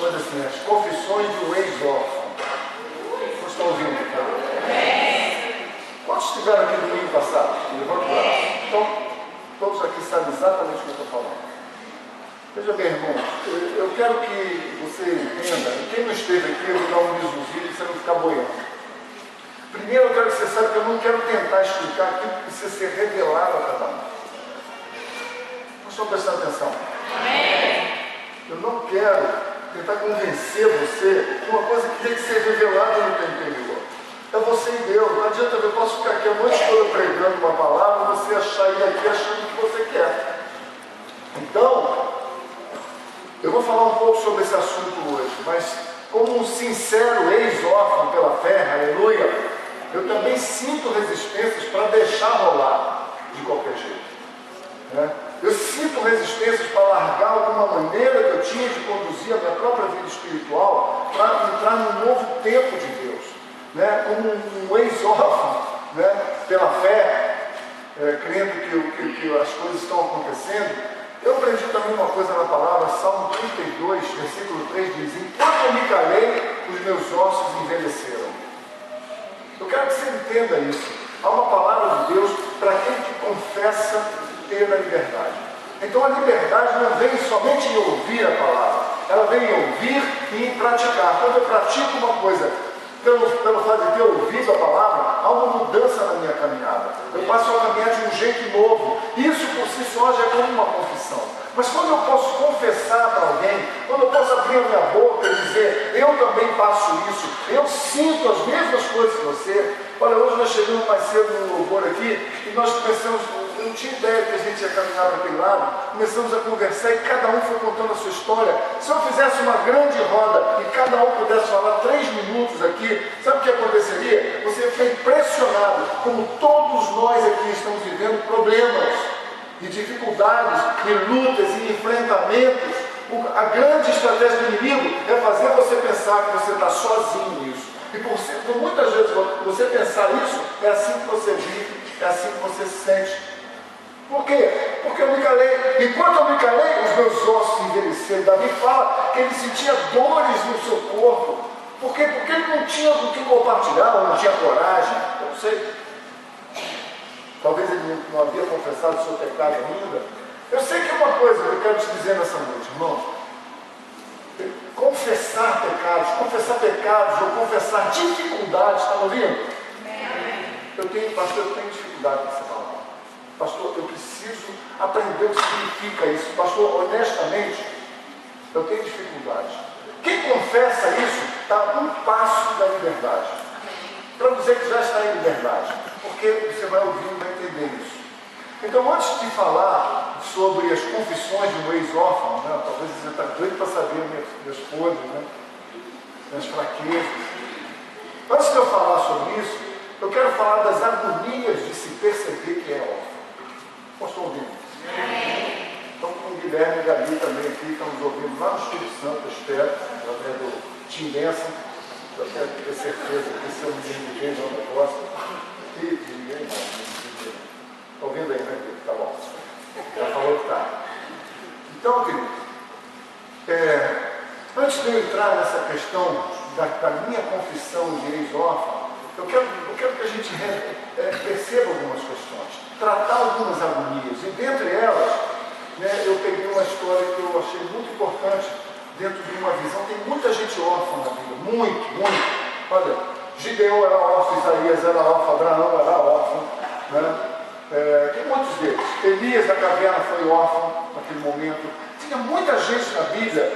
Confissões assim, as confissões do ex-órfão. Vocês estão ouvindo, cara? Quantos estiveram aqui domingo passado? Levanta o braço. Então, todos aqui sabem exatamente o que eu estou falando. Veja bem, irmão, eu quero que você entenda, e quem não esteve aqui, eu vou dar um bizuzinho e você não ficar boiando. Primeiro, eu quero que você saiba que eu não quero tentar explicar aquilo que precisa ser revelado a cada um. Vocês estão prestando atenção? Eu não quero tentar convencer você de uma coisa que tem que ser revelada no teu interior. É você e Deus. Não adianta, eu posso ficar aqui a noite toda pregando uma palavra e você achar ir aqui achando o que você quer. Então, eu vou falar um pouco sobre esse assunto hoje, mas como um sincero ex-órfão pela fé, aleluia, eu também sinto resistências para deixar rolar de qualquer jeito. Né? Eu sinto resistências para largar alguma maneira que eu tinha de conduzir a minha própria vida espiritual para entrar num novo tempo de Deus. Né? Como um ex-órfão, né? Pela fé, crendo que as coisas estão acontecendo. Eu aprendi também uma coisa na palavra, Salmo 32, versículo 3 diz: enquanto eu me calei, os meus ossos envelheceram. Eu quero que você entenda isso. Há uma palavra de Deus para aquele que confessa ter a liberdade. Então a liberdade não vem somente em ouvir a palavra, ela vem em ouvir e em praticar. Quando eu pratico uma coisa, pelo fato de ter ouvido a palavra, há uma mudança na minha caminhada. Eu passo a caminhar de um jeito novo. Isso por si só já é como uma confissão. Mas quando eu posso confessar para alguém, quando eu posso abrir a minha boca e dizer, eu também faço isso, eu sinto as mesmas coisas que você. Olha, hoje nós chegamos mais cedo no louvor aqui e nós começamos, eu não tinha ideia que a gente ia caminhar para aquele lado, começamos a conversar e cada um foi contando a sua história. Se eu fizesse uma grande roda e cada um pudesse falar 3 minutos aqui, sabe o que aconteceria? Você ia ficar impressionado como todos nós aqui estamos vivendo problemas e dificuldades, e lutas, e enfrentamentos. A grande estratégia do inimigo é fazer você pensar que você está sozinho nisso. E por muitas vezes você pensar isso, é assim que você vive, é assim que você se sente. Por quê? Porque eu me calei. Enquanto eu me calei, os meus ossos envelheceram. Davi fala que ele sentia dores no seu corpo. Por quê? Porque ele não tinha com que compartilhar, ou não tinha coragem. Eu não sei. Talvez ele não havia confessado o seu pecado ainda. Eu sei que é uma coisa que eu quero te dizer nessa noite, irmão. Confessar pecados ou confessar dificuldades, está me ouvindo? Pastor, eu tenho dificuldade com essa palavra. Pastor, eu preciso aprender o que significa isso. Pastor, honestamente, eu tenho dificuldade. Quem confessa isso está a um passo da liberdade. Para dizer que já está em liberdade. Porque você vai ouvir e vai entender isso. Então, antes de falar sobre as confissões de um ex-órfão, né, talvez você está doido para saber meus podres, né, minhas fraquezas. Antes de eu falar sobre isso, eu quero falar das agonias de se perceber que é órfão. Estou ouvindo? Então, com o Guilherme e a Gabi também aqui, estamos ouvindo lá no Espírito Santo, eu espero, através do Tim Benção. Eu quero ter certeza que se eu me desenvolver no negócio, ninguém mais. Está ouvindo aí, né, querido? Tá bom. Já falou que está. Então, querido, antes de eu entrar nessa questão da minha confissão de ex-órfão, eu quero que a gente perceba algumas questões, tratar algumas agonias. E dentre elas, né, eu peguei uma história que eu achei muito importante dentro de uma visão. Tem muita gente órfã na vida, muito. Olha, Gideão era órfão, Isaías era órfão, Abraão era órfão, né? Tem muitos deles. Elias da caverna foi órfão naquele momento. Tinha muita gente na Bíblia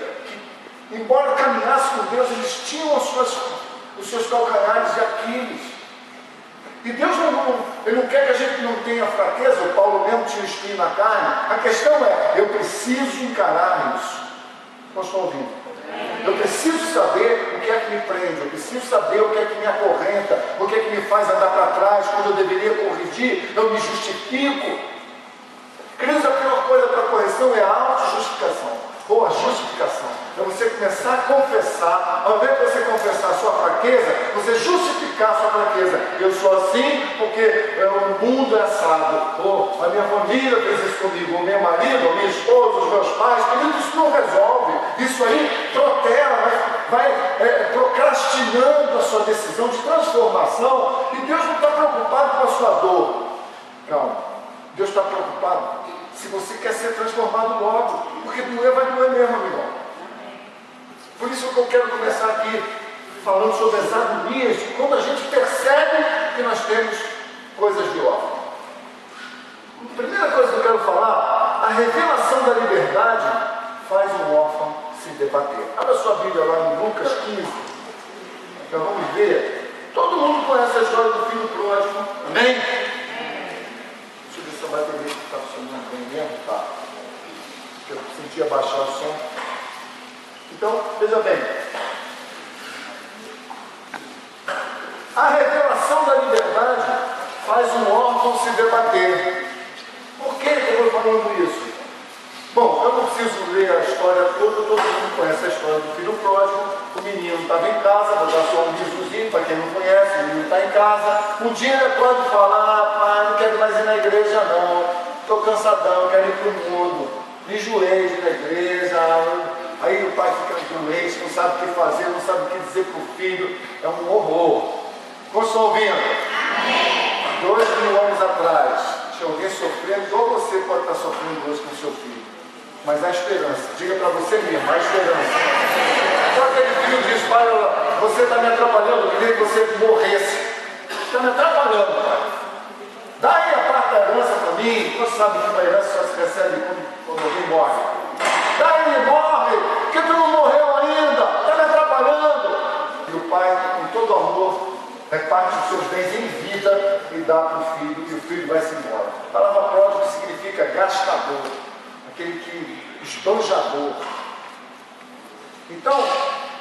que, embora caminhasse com Deus, eles tinham os seus calcanhares de Aquiles. E Deus ele não quer que a gente não tenha fraqueza. O Paulo mesmo tinha espinho na carne. A questão é, eu preciso encarar isso. Nós estamos ouvindo. Eu preciso saber o que é que me prende, eu preciso saber o que é que me acorrenta, o que é que me faz andar para trás, quando eu deveria corrigir, eu me justifico. Queridos, a pior coisa para a correção é a autojustificação, ou a justificação. É você começar a confessar, ao invés de você confessar a sua fraqueza, você justificar a sua fraqueza. Eu sou assim porque o mundo é assado, ou a minha família fez isso comigo, o meu marido, a minha esposa, os meus pais. Queridos, isso não resolve. Isso aí protela, vai procrastinando a sua decisão de transformação, e Deus não está preocupado com a sua dor. Calma, Deus está preocupado se você quer ser transformado logo, porque doer vai doer mesmo, amigão. Por isso que eu quero começar aqui falando sobre as agonias de quando a gente percebe que nós temos coisas de órfão. A primeira coisa que eu quero falar, a revelação da liberdade faz um órfão se debater. Abra sua Bíblia lá em Lucas 15. Então vamos ver. Todo mundo conhece a história do filho pródigo. Amém? Deixa eu ver se a bateria está funcionando bem mesmo. Tá. Eu senti abaixar o som. Então, veja bem. A revelação da liberdade faz um órfão se debater. Por que eu estou falando isso? Bom, eu não preciso ler a história toda, todo mundo conhece a história do filho pródigo. O menino estava em casa, vou dar só um risozinho para quem não conhece, o menino está em casa. Um dia ele pode falar, pai, não quero mais ir na igreja não, estou cansadão, quero ir para o mundo, me enjoei de ir na igreja. Aí o pai fica doente, não sabe o que fazer, não sabe o que dizer para o filho, é um horror. Como estou ouvindo? Amém. 2000 anos atrás, tinha alguém sofrendo, igual você pode estar sofrendo hoje com seu filho. Mas há esperança, diga para você mesmo, há esperança. Só aquele filho diz, pai, você está me atrapalhando, eu queria que você morresse. Está me atrapalhando, pai. Dá aí a parte da herança para mim. Você sabe que uma herança só se recebe quando alguém morre. Dá aí, morre, porque tu não morreu ainda, está me atrapalhando. E o pai, com todo amor, reparte os seus bens em vida e dá para o filho, e o filho vai-se embora. A palavra pródigo significa gastador, aquele que esbanjador. Então,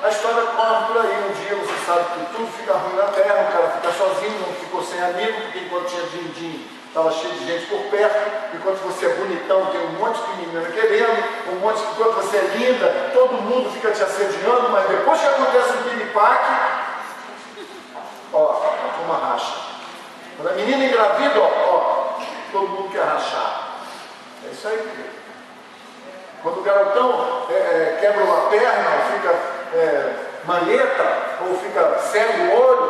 a história corre por aí. Um dia você sabe que tudo fica ruim na terra, o cara fica sozinho, não ficou sem amigo, porque enquanto tinha din-din, estava cheio de gente por perto. Enquanto você é bonitão, tem um monte de menina querendo, enquanto você é linda, todo mundo fica te assediando, mas depois que acontece um piripaque, ó, a turma racha. Quando a menina engravida, ó, todo mundo quer rachar. É isso aí. Quando o garotão quebra uma perna, ou fica manheta, ou fica cego o olho,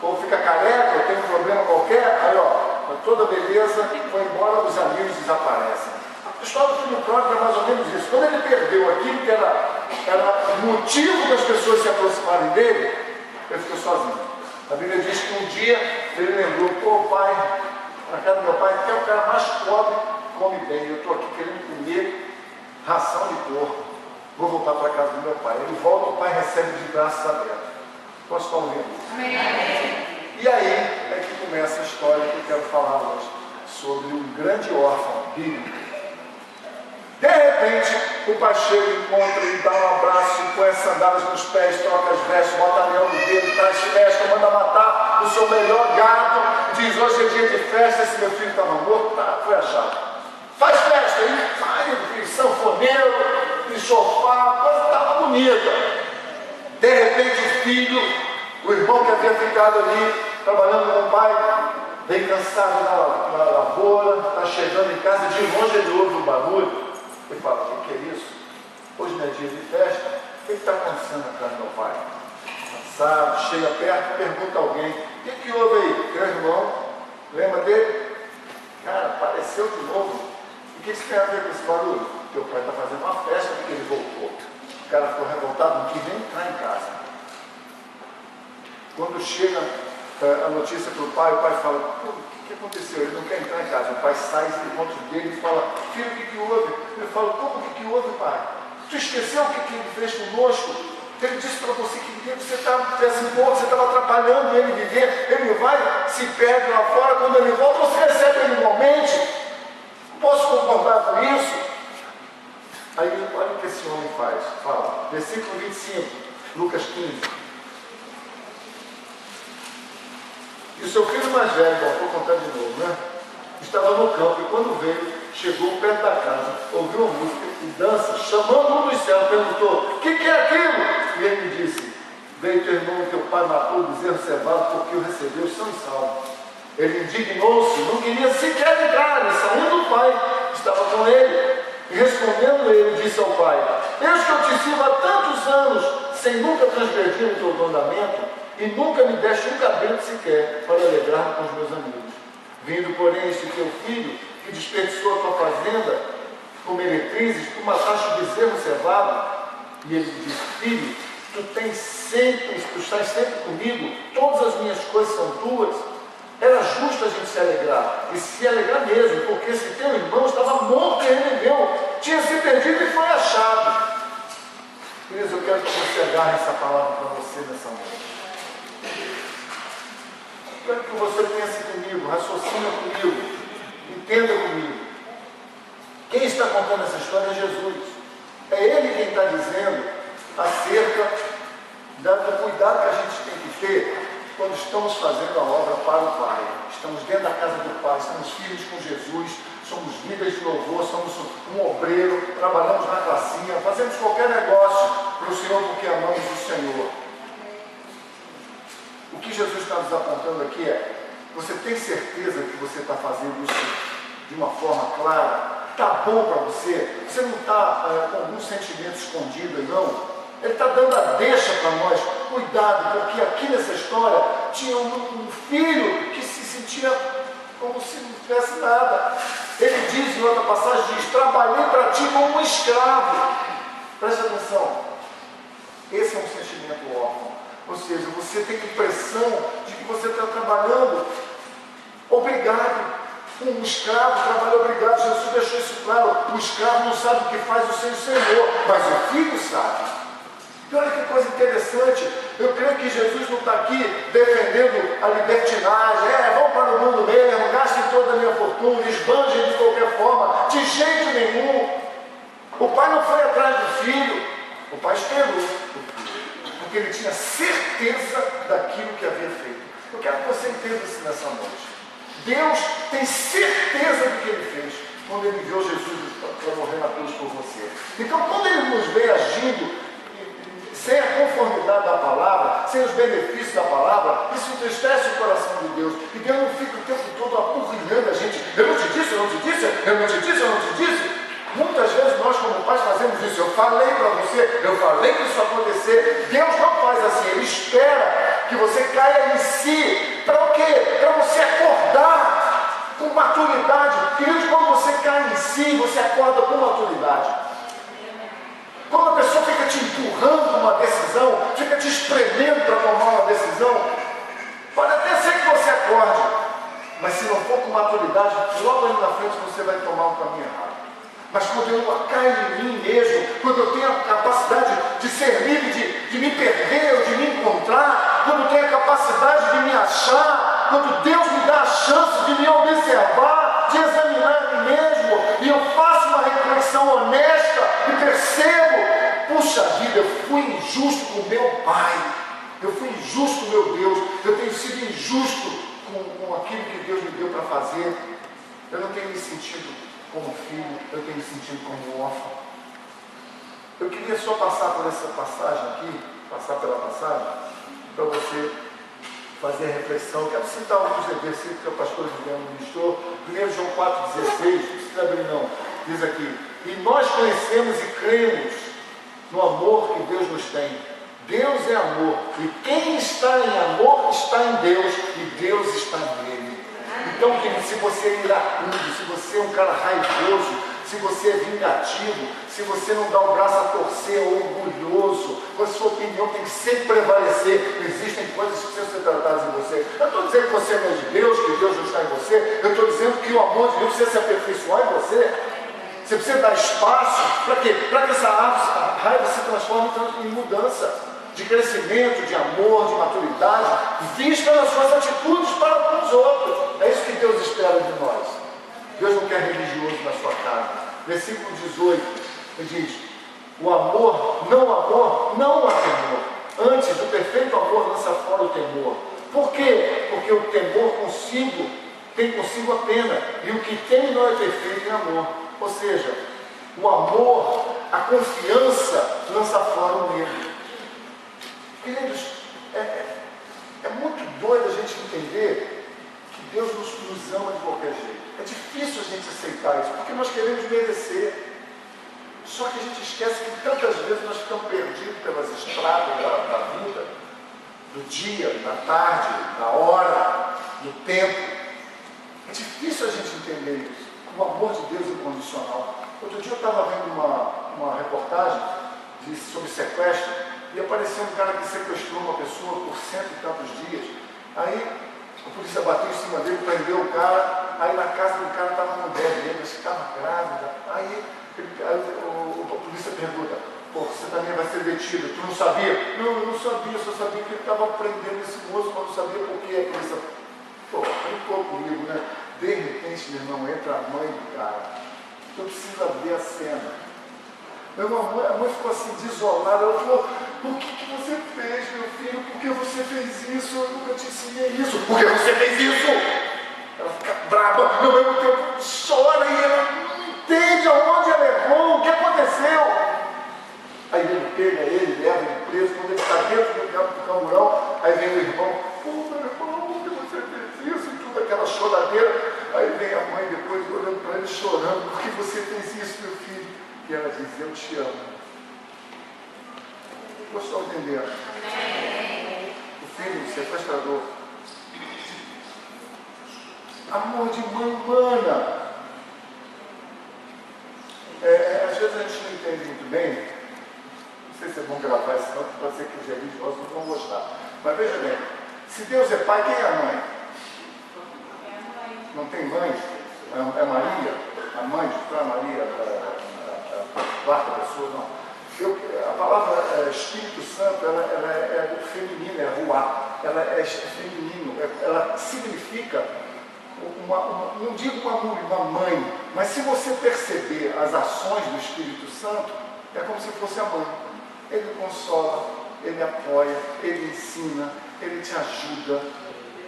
ou fica careca, ou tem um problema qualquer, aí ó, toda beleza foi embora, os amigos desaparecem. A história do filho pródigo é mais ou menos isso. Quando ele perdeu aquilo que era motivo das pessoas se aproximarem dele, ele ficou sozinho. A Bíblia diz que um dia ele lembrou, pô, pai, na casa do meu pai, até o cara mais pobre come bem, eu estou aqui querendo comer ração de porco, vou voltar para a casa do meu pai. Ele volta, o pai recebe de braços abertos. Posso estar ouvindo isso? Amém. E aí é que começa a história que eu quero falar hoje, sobre um grande órfão bíblico. De repente, o pai chega, encontra, ele dá um abraço, põe as sandálias nos pés, troca as vestes, bota anel no dedo, traz festa, manda matar o seu melhor gado, diz, hoje é dia de festa, esse meu filho estava morto, tá, foi achado. Faz festa aí, faz, sanfoneiro, e sofá, a coisa estava bonita. De repente o filho, o irmão que havia ficado ali, trabalhando com o pai, vem cansado na lavoura, está chegando em casa, de longe ele ouve o barulho, ele fala, o que é isso? Hoje não é dia de festa, o que está acontecendo na casa do meu pai? Cansado, chega perto, pergunta a alguém, o que houve aí? Teu irmão, lembra dele? Cara, apareceu de novo. O que isso tem a ver com esse barulho? Teu pai está fazendo uma festa porque ele voltou. O cara ficou revoltado, não quis nem entrar em casa. Quando chega a notícia para o pai fala, o que aconteceu? Ele não quer entrar em casa. O pai sai do encontro dele e fala, filho, o que houve? Ele fala, como o que houve, pai? Tu esqueceu o que ele fez conosco? Ele disse para você que você estava atrapalhando ele viver. Ele vai, se perde lá fora, quando ele volta, você recebe ele igualmente. Posso concordar com isso? Aí olha o que esse homem faz. Fala, versículo 25, Lucas 15. E o seu filho mais velho, vou contar de novo, né? Estava no campo e quando veio, chegou perto da casa, ouviu a música e dança, chamando um dos céus, perguntou, o que é aquilo? E ele me disse, veio teu irmão e teu pai matou o bezerro cevado porque o recebeu são e salvo. Ele indignou-se, não queria sequer entrar, e saindo do pai, estava com ele. E respondendo ele, disse ao pai: eis que eu te sirvo há tantos anos, sem nunca transgredir o teu mandamento, e nunca me deste um cabrito sequer, para alegrar com os meus amigos. Vindo, porém, este teu filho, que desperdiçou a tua fazenda com meretrizes, tu mataste o bezerro cevado. E ele disse: filho, tu estás sempre comigo, todas as minhas coisas são tuas. Era justo a gente se alegrar, e se alegrar mesmo, porque esse teu irmão estava morto e reviveu, tinha se perdido e foi achado. Queridos, eu quero que você agarre essa palavra para você nessa noite. Eu quero que você pense comigo, raciocine comigo, entenda comigo. Quem está contando essa história é Jesus. É Ele quem está dizendo acerca do cuidado que a gente tem que ter quando estamos fazendo a obra para o Pai. Estamos dentro da casa do Pai, estamos filhos com Jesus, somos líderes de louvor, somos um obreiro, trabalhamos na classinha, fazemos qualquer negócio para o Senhor porque amamos o Senhor. O que Jesus está nos apontando aqui é: você tem certeza que você está fazendo isso de uma forma clara? Está bom para você? Você não está com algum sentimento escondido aí, não? Ele está dando a deixa para nós. Cuidado, porque aqui nessa história tinha um filho que se sentia como se não tivesse nada. Ele diz em outra passagem, diz: trabalhei para ti como um escravo. Presta atenção. Esse é um sentimento órfão. Ou seja, você tem a impressão de que você está trabalhando obrigado. Um escravo trabalha obrigado. Jesus deixou isso claro. O escravo não sabe o que faz o seu Senhor, mas o filho sabe. E olha que coisa interessante, eu creio que Jesus não está aqui defendendo a libertinagem, vão para o mundo mesmo, gastem toda a minha fortuna, esbanjem de qualquer forma, de jeito nenhum. O pai não foi atrás do filho, o pai esperou o filho, porque ele tinha certeza daquilo que havia feito. Eu quero que você entenda isso nessa noite. Deus tem certeza do que ele fez quando ele enviou Jesus para morrer na cruz por você. Então, quando ele nos vê agindo sem a conformidade da palavra, sem os benefícios da palavra, isso entristece o coração de Deus. E Deus não fica o tempo todo apurrinhando a gente. Eu não te disse, eu não te disse, eu não te disse, eu não te disse. Muitas vezes nós como pais fazemos isso. Eu falei para você, eu falei que isso ia acontecer. Deus não faz assim, Ele espera que você caia em si. Para o quê? Para você acordar com maturidade. Queridos, quando você cai em si, você acorda com maturidade. Quando a pessoa fica te empurrando uma decisão, fica te espremendo para tomar uma decisão, pode até ser que você acorde, mas se não for com maturidade, logo ali na frente você vai tomar um caminho errado. Mas quando eu caio em mim mesmo, quando eu tenho a capacidade de ser livre, de me perder ou de me encontrar, quando eu tenho a capacidade de me achar, quando Deus me dá a chance de me observar, de examinar a mim mesmo, e eu faço uma reflexão honesta e percebo: puxa vida, eu fui injusto com meu pai, eu fui injusto com meu Deus, eu tenho sido injusto com aquilo que Deus me deu para fazer, eu não tenho me sentido como filho, eu tenho me sentido como órfão. Eu queria só passar por essa passagem aqui, passar pela passagem, para você fazer a reflexão. Quero citar alguns versículos que o pastor Juliano ministrou. 1 João 4,16, não precisa abrir não, diz aqui: e nós conhecemos e cremos no amor que Deus nos tem. Deus é amor, e quem está em amor está em Deus, e Deus está nele. Então, querido, se você é iracundo, se você é um cara raivoso, se você é vingativo, se você não dá o braço a torcer, é orgulhoso, a sua opinião tem que sempre prevalecer. Existem coisas que precisam ser tratadas em você. Eu estou dizendo que você não é de Deus, que Deus não está em você. Eu estou dizendo que o amor de Deus precisa se aperfeiçoar em você. Você precisa dar espaço para quê? Para que essa raiva se transforme em mudança, de crescimento, de amor, de maturidade, vista nas suas atitudes para com os outros. É isso que Deus espera de nós. Deus não quer religioso na sua casa. Versículo 18, ele diz: o amor não há temor. Antes, o perfeito amor lança fora o temor. Por quê? Porque o temor tem consigo a pena, e o que tem não é perfeito em amor. Ou seja, o amor, a confiança lança fora o medo. Queridos, é muito doido a gente entender que Deus nos ama de qualquer jeito. É difícil a gente aceitar isso, porque nós queremos merecer. Só que a gente esquece que tantas vezes nós ficamos perdidos pelas estradas da vida, do dia, da tarde, da hora, do tempo. É difícil a gente entender isso. O amor de Deus incondicional. Outro dia eu estava vendo uma reportagem sobre sequestro e apareceu um cara que sequestrou uma pessoa por 100 e tantos dias. Aí a polícia bateu em cima dele, prendeu o cara. Aí na casa do cara estava a mulher dele, que estava grávida. Aí a polícia pergunta: pô, você também vai ser detido, tu não sabia? Não, eu não sabia, só sabia que ele estava prendendo esse moço, mas não sabia por que a polícia. Pô, brincou comigo, né? De repente, meu irmão, entra a mãe do cara. Tu precisa ver a cena. Meu irmão, a mãe ficou assim, desolada. Ela falou: por que você fez, meu filho? Por que você fez isso? Eu nunca te ensinei isso. Por que você fez isso? Ela fica brava, ao mesmo tempo chora e ela não entende aonde ela errou, o que aconteceu. Aí ele pega ele, leva ele preso. Quando ele está dentro do camburão, aí vem o irmão: pô, meu irmão, por que você fez isso? E tudo aquela choradeira. Aí vem a mãe depois olhando para ele, chorando: por que você fez isso, meu filho? E ela diz: eu te amo. Vocês estão entendendo? O filho do sequestrador. Amor de mãe humana. Às vezes a gente não entende muito bem. Não sei se é bom gravar isso, não, pode ser que os religiosos não vão gostar. Mas veja bem, se Deus é pai, quem é a mãe? Não tem mãe? É Maria? A mãe de Maria, a quarta pessoa? Não. A palavra Espírito Santo, ela é do feminino, é ruá. Ela é feminino, ela significa, não digo uma mãe, mas se você perceber as ações do Espírito Santo, é como se fosse a mãe. Ele consola, ele apoia, ele ensina, ele te ajuda.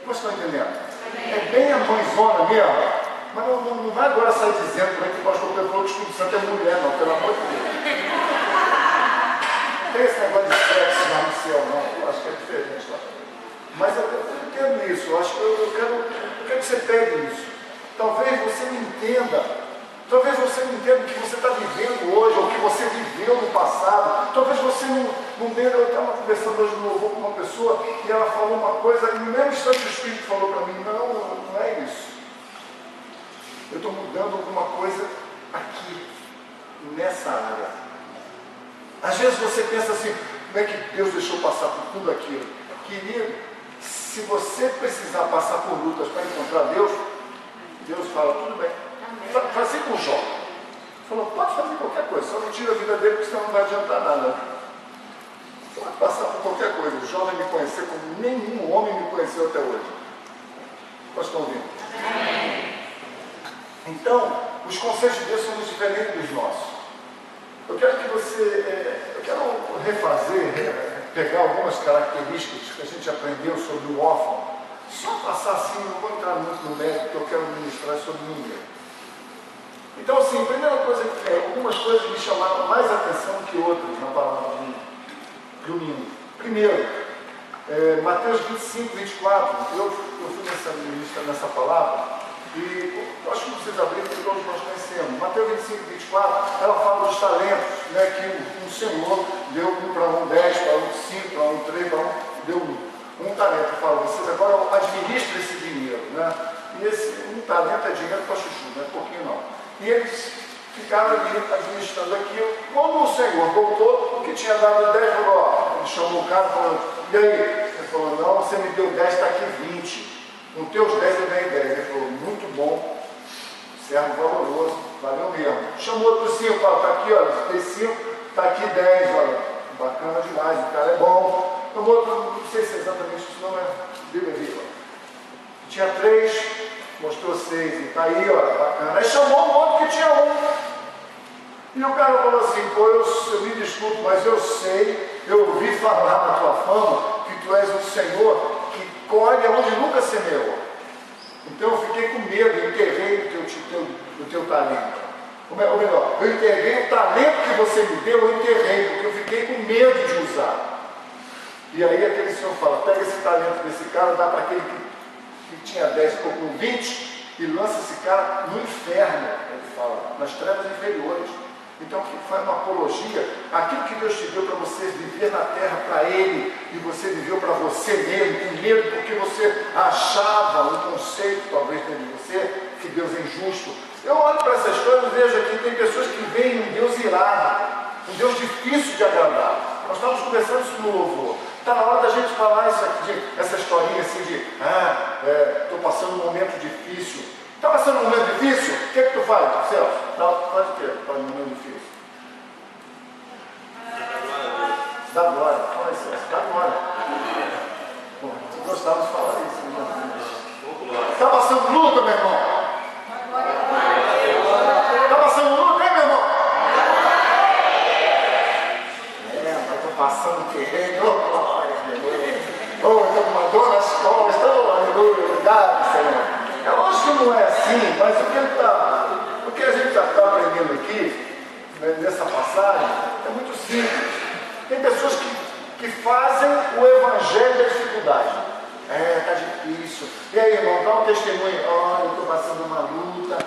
Vocês estão entendendo? É bem a mãezona mesmo. Mas não vai agora sair dizendo como é que o pastor Pedro falou que o Espírito Santo é mulher, não, pelo amor de Deus. Não tem esse negócio de sexo lá no céu, não. Eu acho que é diferente lá. Mas eu entendo isso. Eu quero que você pegue isso. Talvez você não entenda. Talvez você não entenda o que você está vivendo hoje, ou o que você viveu no passado. Talvez você não dê. Eu estava conversando hoje no louvor com uma pessoa e ela falou uma coisa, e no mesmo instante o Espírito falou para mim: não é isso. Eu estou mudando alguma coisa aqui, nessa área. Às vezes você pensa assim: como é que Deus deixou passar por tudo aquilo? Querido, se você precisar passar por lutas para encontrar Deus, Deus fala: tudo bem. Faz assim com o Jó. Falou: pode fazer qualquer coisa, só não tira a vida dele, porque senão não vai adiantar nada. Pode passar por qualquer coisa. O Jó vai me conhecer como nenhum homem me conheceu até hoje. Vocês estão ouvindo? Então, os conselhos de Deus são muito diferentes dos nossos. Eu quero que você, eu quero pegar algumas características que a gente aprendeu sobre o órfão, só passar assim, não vou entrar muito no mérito, porque eu quero ministrar sobre mim mesmo. Então, assim, a primeira coisa, algumas coisas me chamaram mais atenção que outras na palavra do domingo. Primeiro, Mateus 25, 24, eu fui nessa palavra, e eu acho que vocês abriram, porque todos nós conhecemos. Mateus 25, 24, ela fala dos talentos, né, que um Senhor deu um para um 10, para um 5, para um 3, para um, deu um talento. Fala: vocês agora administram esse dinheiro, né? E esse um talento é dinheiro para chuchu, não é pouquinho não. E eles ficaram ali administrando aquilo. Quando o Senhor voltou, o que tinha dado 10, falou: ó, ele chamou o cara e falou: e aí? Ele falou: não, você me deu 10, está aqui 20. Com teus 10 eu ganhei 10. Ele falou: muito bom, servo valoroso, valeu mesmo. Chamou outro 5, falou: está aqui, olha, tem 5, está aqui 10, olha, bacana demais, o cara é bom. Chamou outro, não sei se é exatamente isso, não é Bíblia viva. Tinha 3, mostrou 6, e está aí, olha, bacana. Aí chamou um outro que tinha 1. E o cara falou assim: pô, eu me desculpo, mas eu sei, eu ouvi falar na tua fama que tu és o Senhor que colhe onde nunca semeou. Então eu fiquei com medo, eu enterrei o teu talento. Ou melhor, eu enterrei o talento que você me deu, eu enterrei, porque eu fiquei com medo de usar. E aí aquele senhor fala: pega esse talento desse cara, dá para aquele que tinha 10, ficou com 20, e lança esse cara no inferno, ele fala, nas trevas inferiores. Então, que faz uma apologia, aquilo que Deus te deu para você viver na terra para Ele, e você viveu para você mesmo, com medo, porque você achava um conceito, talvez dentro de você, que Deus é injusto. Eu olho para essa história e vejo aqui, tem pessoas que veem um Deus irado, um Deus difícil de agradar. Nós estávamos conversando isso no louvor. Está na hora da gente falar isso aqui, essa historinha assim de, estou passando um momento difícil. Está passando um momento difícil? O que tu faz, Celso? Faz o quê? Faz um momento difícil. Dá glória. Fala isso, Celso. Dá glória. Bom, tu gostava de falar isso. Está passando luta, meu irmão? Está passando luta, hein, meu irmão? Estou passando terreno. Estou com uma dor nas costas. Aleluia. Obrigado, Senhor. É lógico que não é assim, mas o que a gente está aprendendo aqui, nessa passagem, é muito simples. Tem pessoas que fazem o evangelho da dificuldade. Está difícil. E aí, irmão, dá um testemunho. Olha, eu estou passando uma luta.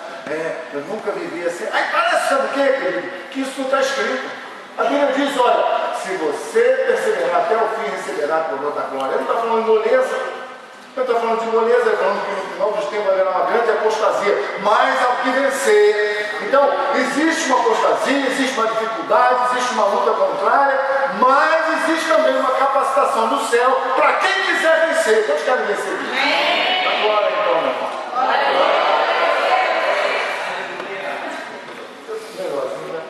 Eu nunca vivi assim. Aí parece, sabe o quê, querido? Que isso não está escrito. A Bíblia diz, olha, se você perseverar até o fim, receberá a coroa da glória. Ele não está falando de moleza. Eu estou falando de moleza, falando que no final dos tempos haverá uma grande apostasia, mas ao que vencer. Então, existe uma apostasia, existe uma dificuldade, existe uma luta contrária, mas existe também uma capacitação do céu para quem quiser vencer. Quantos querem vencer isso? Agora então, meu irmão. Esse melhorzinho, né?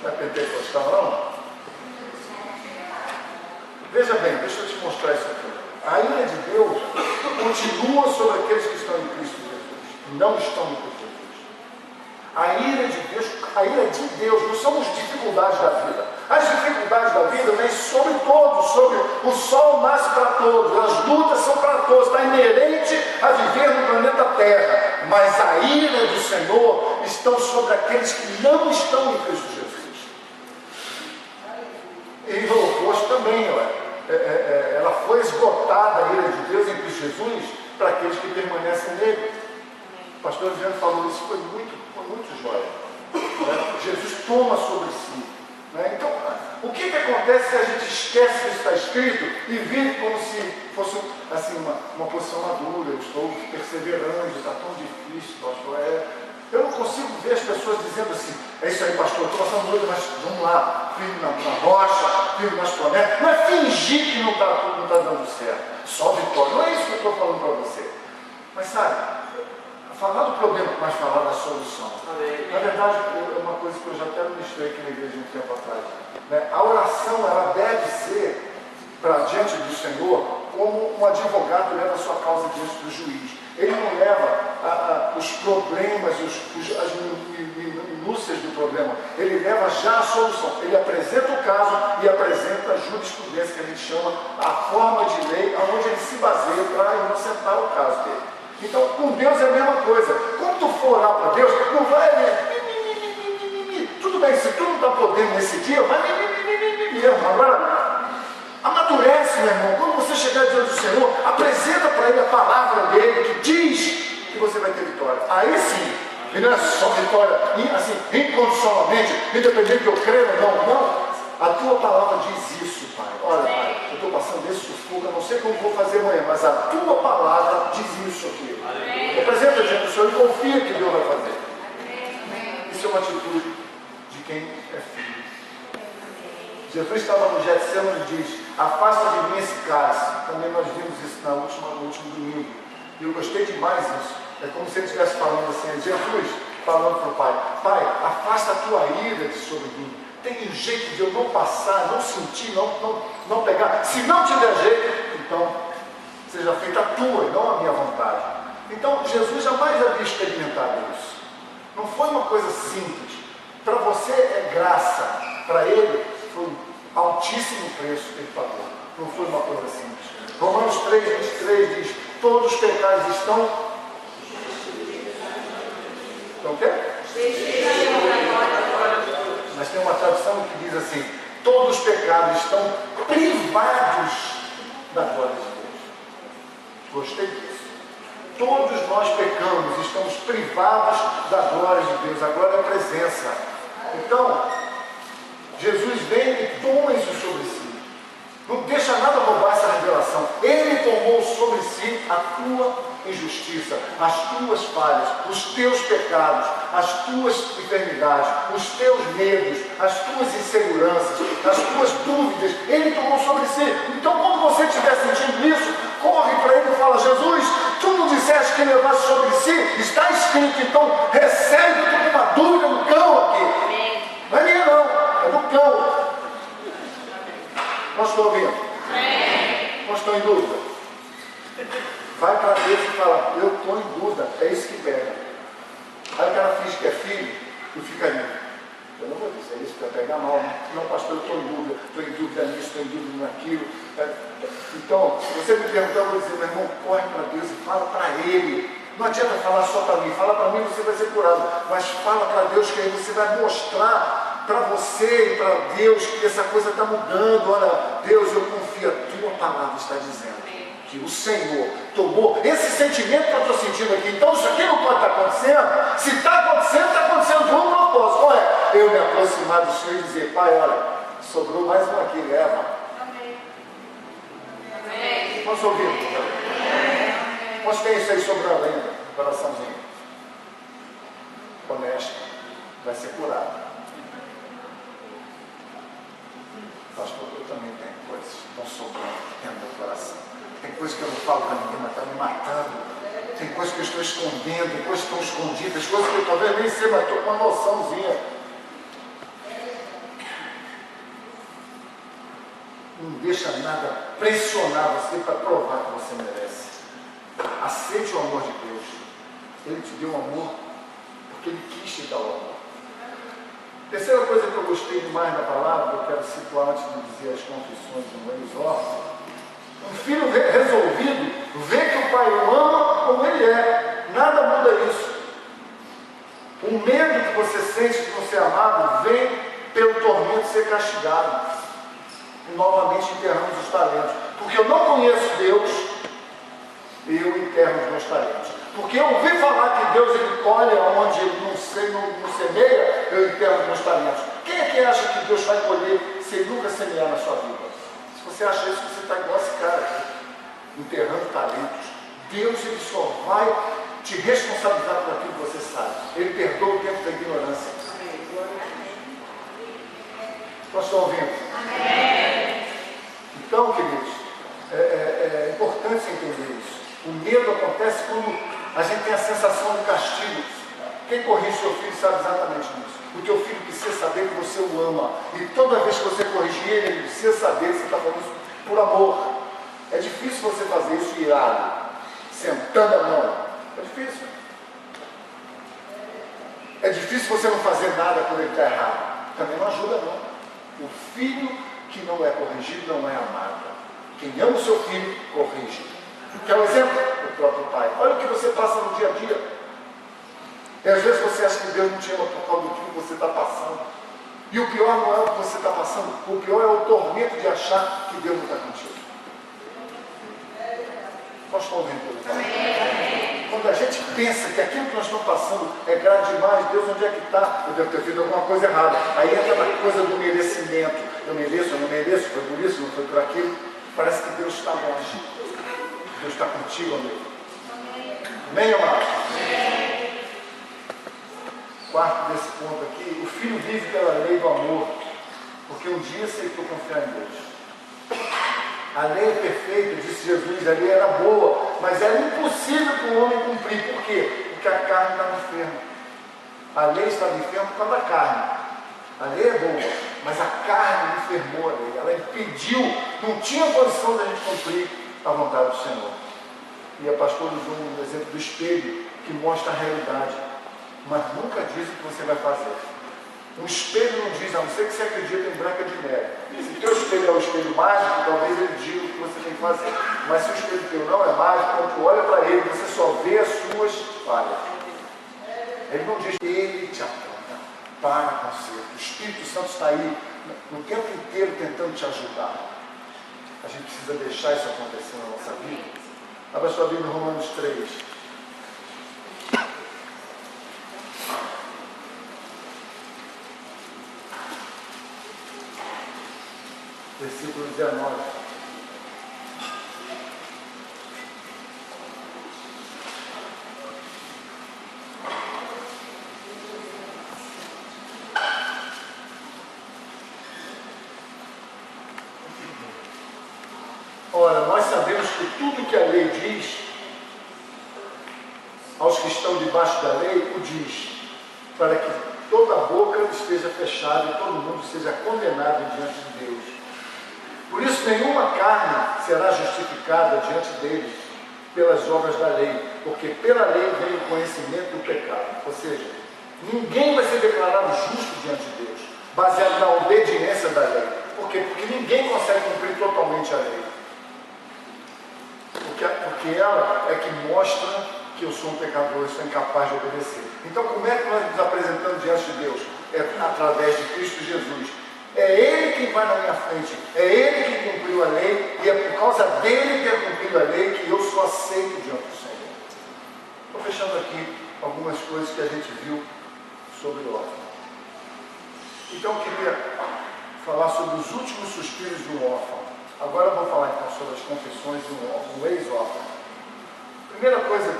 Não é pentecostal, não? Veja bem, deixa eu te mostrar isso aqui. A ira de Deus continua sobre aqueles que estão em Cristo Jesus, não estão em Cristo Jesus. A ira de Deus não são as dificuldades da vida. As dificuldades da vida vêm sobre todos, sobre o sol nasce para todos, as lutas são para todos, está inerente a viver no planeta Terra. Mas a ira do Senhor estão sobre aqueles que não estão em Cristo Jesus. E o oposto também, olha. Ela foi esgotada, a ira de Deus em Cristo Jesus, para aqueles que permanecem nele. O pastor Adriano falou isso, foi muito jóia. Jesus toma sobre si. Então, o que acontece se a gente esquece que isso está escrito e vive como se fosse assim, uma posição madura? Eu estou perseverando, está tão difícil, pastor. Eu não consigo ver as pessoas dizendo assim, é isso aí, pastor, estou passando luta, mas vamos lá, firme na rocha, firme nas promessas. Não é fingir que não está dando certo, só vitória. Não é isso que eu estou falando para você. Mas sabe, falar do problema, mas falar da solução. Na verdade, é uma coisa que eu já até ministrei aqui na igreja um tempo atrás. A oração, ela deve ser, para diante do Senhor, como um advogado leva a sua causa diante do juiz. Ele não leva os problemas, as minúcias do problema. Ele leva já a solução. Ele apresenta o caso e apresenta a jurisprudência, que a gente chama a forma de lei, onde ele se baseia para inocentar o caso dele. Então, com Deus é a mesma coisa. Quando tu for orar para Deus, não vai tudo bem, se tu não está podendo nesse dia, vai mesmo. Agora, amadurece, meu irmão. Quando você chegar diante do Senhor, apresenta para Ele a palavra dele, que diz que você vai ter vitória. Aí sim, e não é só vitória, assim, incondicionalmente, independente de eu crer ou não. A tua palavra diz isso, Pai. Olha, Pai, eu estou passando esse sufoco, eu não sei como vou fazer amanhã, mas a tua palavra diz isso aqui. Apresenta diante do Senhor e confia que Deus vai fazer. Isso é uma atitude de quem é filho. Jesus estava no Getsemane e diz, afasta de mim esse cálice. Também nós vimos isso no último domingo. E eu gostei demais disso. É como se ele estivesse falando assim, Jesus falando para o Pai, Pai, afasta a tua ira de sobre mim. Tem um jeito de eu não passar, não sentir, não pegar. Se não tiver jeito, então seja feita a tua e não a minha vontade. Então Jesus jamais havia experimentado isso. Não foi uma coisa simples. Para você é graça, para ele foi um altíssimo preço que ele pagou. Não foi uma coisa simples. Romanos 3:23 diz, todos os pecados estão... Então o quê? Mas tem uma tradução que diz assim, todos os pecados estão privados da glória de Deus. Gostei disso. Todos nós pecamos, estamos privados da glória de Deus. A glória é a presença. Então, Jesus vem e toma isso sobre si. Não deixa nada roubar essa revelação. Ele tomou sobre si a tua injustiça, as tuas falhas, os teus pecados, as tuas enfermidades, os teus medos, as tuas inseguranças, as tuas dúvidas. Ele tomou sobre si. Então, quando você estiver sentindo isso, corre para ele e fala: Jesus, tu não disseste que levasse sobre si? Está escrito. Então recebe. Eu estou com uma dúvida no cão aqui. Não é minha não, é do cão. Nós estamos ouvindo? Nós estamos em dúvida? Vai para Deus e fala: eu estou em dúvida. É isso que pega. Aí o cara finge que é filho e fica ali. Eu não vou dizer isso para pegar mal. Não, pastor, eu estou em dúvida nisso, estou em dúvida naquilo. Então, se você me perguntar, eu vou dizer: meu irmão, corre para Deus e fala para Ele. Não adianta falar só para mim. Fala para mim, você vai ser curado. Mas fala para Deus, que aí você vai mostrar para você e para Deus que essa coisa está mudando. Olha, Deus, eu confio, a tua palavra está dizendo que o Senhor tomou esse sentimento que eu estou sentindo aqui. Então isso aqui não pode estar acontecendo. Se está acontecendo por um propósito. Qual é? Eu me aproximar do Senhor e dizer: Pai, olha, sobrou mais um aqui, leva. Amém. Posso ouvir? Nós temos isso aí sobrando ainda, coraçãozinho honesto, vai ser curado. Pastor, eu também tenho coisas que estão sobrando dentro do coração. Tem coisas que eu não falo para ninguém, mas está me matando. Tem coisas que eu estou escondendo, coisas que estão escondidas, coisas que eu talvez nem sei, mas estou com uma noçãozinha. Não deixa nada pressionar você para provar que você merece. Aceite o amor de Deus. Ele te deu amor porque Ele quis te dar o amor. Terceira coisa que eu gostei demais na palavra, eu quero situar antes de dizer as confissões do meu exórcio. Um filho resolvido vê que o pai o ama como ele é. Nada muda isso. O medo que você sente de não ser amado vem pelo tormento de ser castigado. E novamente enterramos os talentos. Porque eu não conheço Deus, eu enterro os meus talentos. Porque eu ouvi falar que Deus ele colhe onde ele não semeia, eu enterro os meus talentos. Quem é que acha que Deus vai colher se ele nunca semear na sua vida? Se você acha isso, você está igual esse cara aqui, enterrando talentos. Deus ele só vai te responsabilizar por aquilo que você sabe. Ele perdoa o tempo da ignorância. Nós estamos ouvindo? Amém. Então, queridos, é importante você entender isso. O medo acontece quando a gente tem a sensação de castigo. Quem corrige seu filho sabe exatamente isso. O teu filho precisa saber que você o ama. E toda vez que você corrigir ele, ele precisa saber que você está fazendo isso por amor. É difícil você fazer isso irado, sentando a mão. É difícil. É difícil você não fazer nada quando ele está errado. Também não ajuda, não. O filho que não é corrigido não é amado. Quem ama o seu filho, corrige. Quer um exemplo? O próprio pai. Olha o que você passa no dia a dia. E às vezes você acha que Deus não te ama por causa do que você está passando. E o pior não é o que você está passando. O pior é o tormento de achar que Deus não está contigo. Nós estamos ouvindo tudo. Quando a gente pensa que aquilo que nós estamos passando é grave demais, Deus onde é que está? Eu devo ter feito alguma coisa errada. Aí entra na coisa do merecimento. Eu mereço, eu não mereço, foi por isso, não foi por aquilo. Parece que Deus está longe. Deus está contigo, amigo. Amém, amado? Quarto desse ponto aqui, o filho vive pela lei do amor, porque um dia aceitou confiar em Deus. A lei é perfeita, disse Jesus, a lei era boa, mas era impossível para o homem cumprir. Por quê? Porque a carne estava enferma. A lei estava enferma por causa da carne. A lei é boa, mas a carne enfermou a lei. Ela impediu, não tinha condição da gente cumprir a vontade do Senhor. E a pastora usou um exemplo do espelho, que mostra a realidade, mas nunca diz o que você vai fazer. Um espelho não diz, a não ser que você acredite em Branca de Neve. Se o teu espelho é o espelho mágico, talvez ele diga o que você tem que fazer. Mas se o espelho teu não é mágico, quando tu olha para ele, você só vê as suas falhas. Ele não diz, ele te aponta para conserto. O Espírito Santo está aí no tempo inteiro tentando te ajudar. A gente precisa deixar isso acontecer na nossa vida. Abra sua Bíblia em Romanos 3. versículo 19. Ora, nós sabemos que tudo que a lei diz, aos que estão debaixo da lei, o diz, para que toda a boca esteja fechada e todo mundo seja condenado diante de Deus. Por isso, nenhuma carne será justificada diante deles pelas obras da lei, porque pela lei vem o conhecimento do pecado. Ou seja, ninguém vai ser declarado justo diante de Deus, baseado na obediência da lei. Por quê? Porque ninguém consegue cumprir totalmente a lei. Porque ela é que mostra que eu sou um pecador, eu sou incapaz de obedecer. Então, como é que nós nos apresentamos diante de Deus? É através de Cristo Jesus. É Ele quem vai na minha frente, é Ele que cumpriu a lei, e é por causa dele ter cumprido a lei que eu sou aceito diante do Senhor. Estou fechando aqui algumas coisas que a gente viu sobre o órfão. Então, eu queria falar sobre os últimos suspiros de um órfão. Agora eu vou falar então sobre as confissões de um ex-órfão. Primeira coisa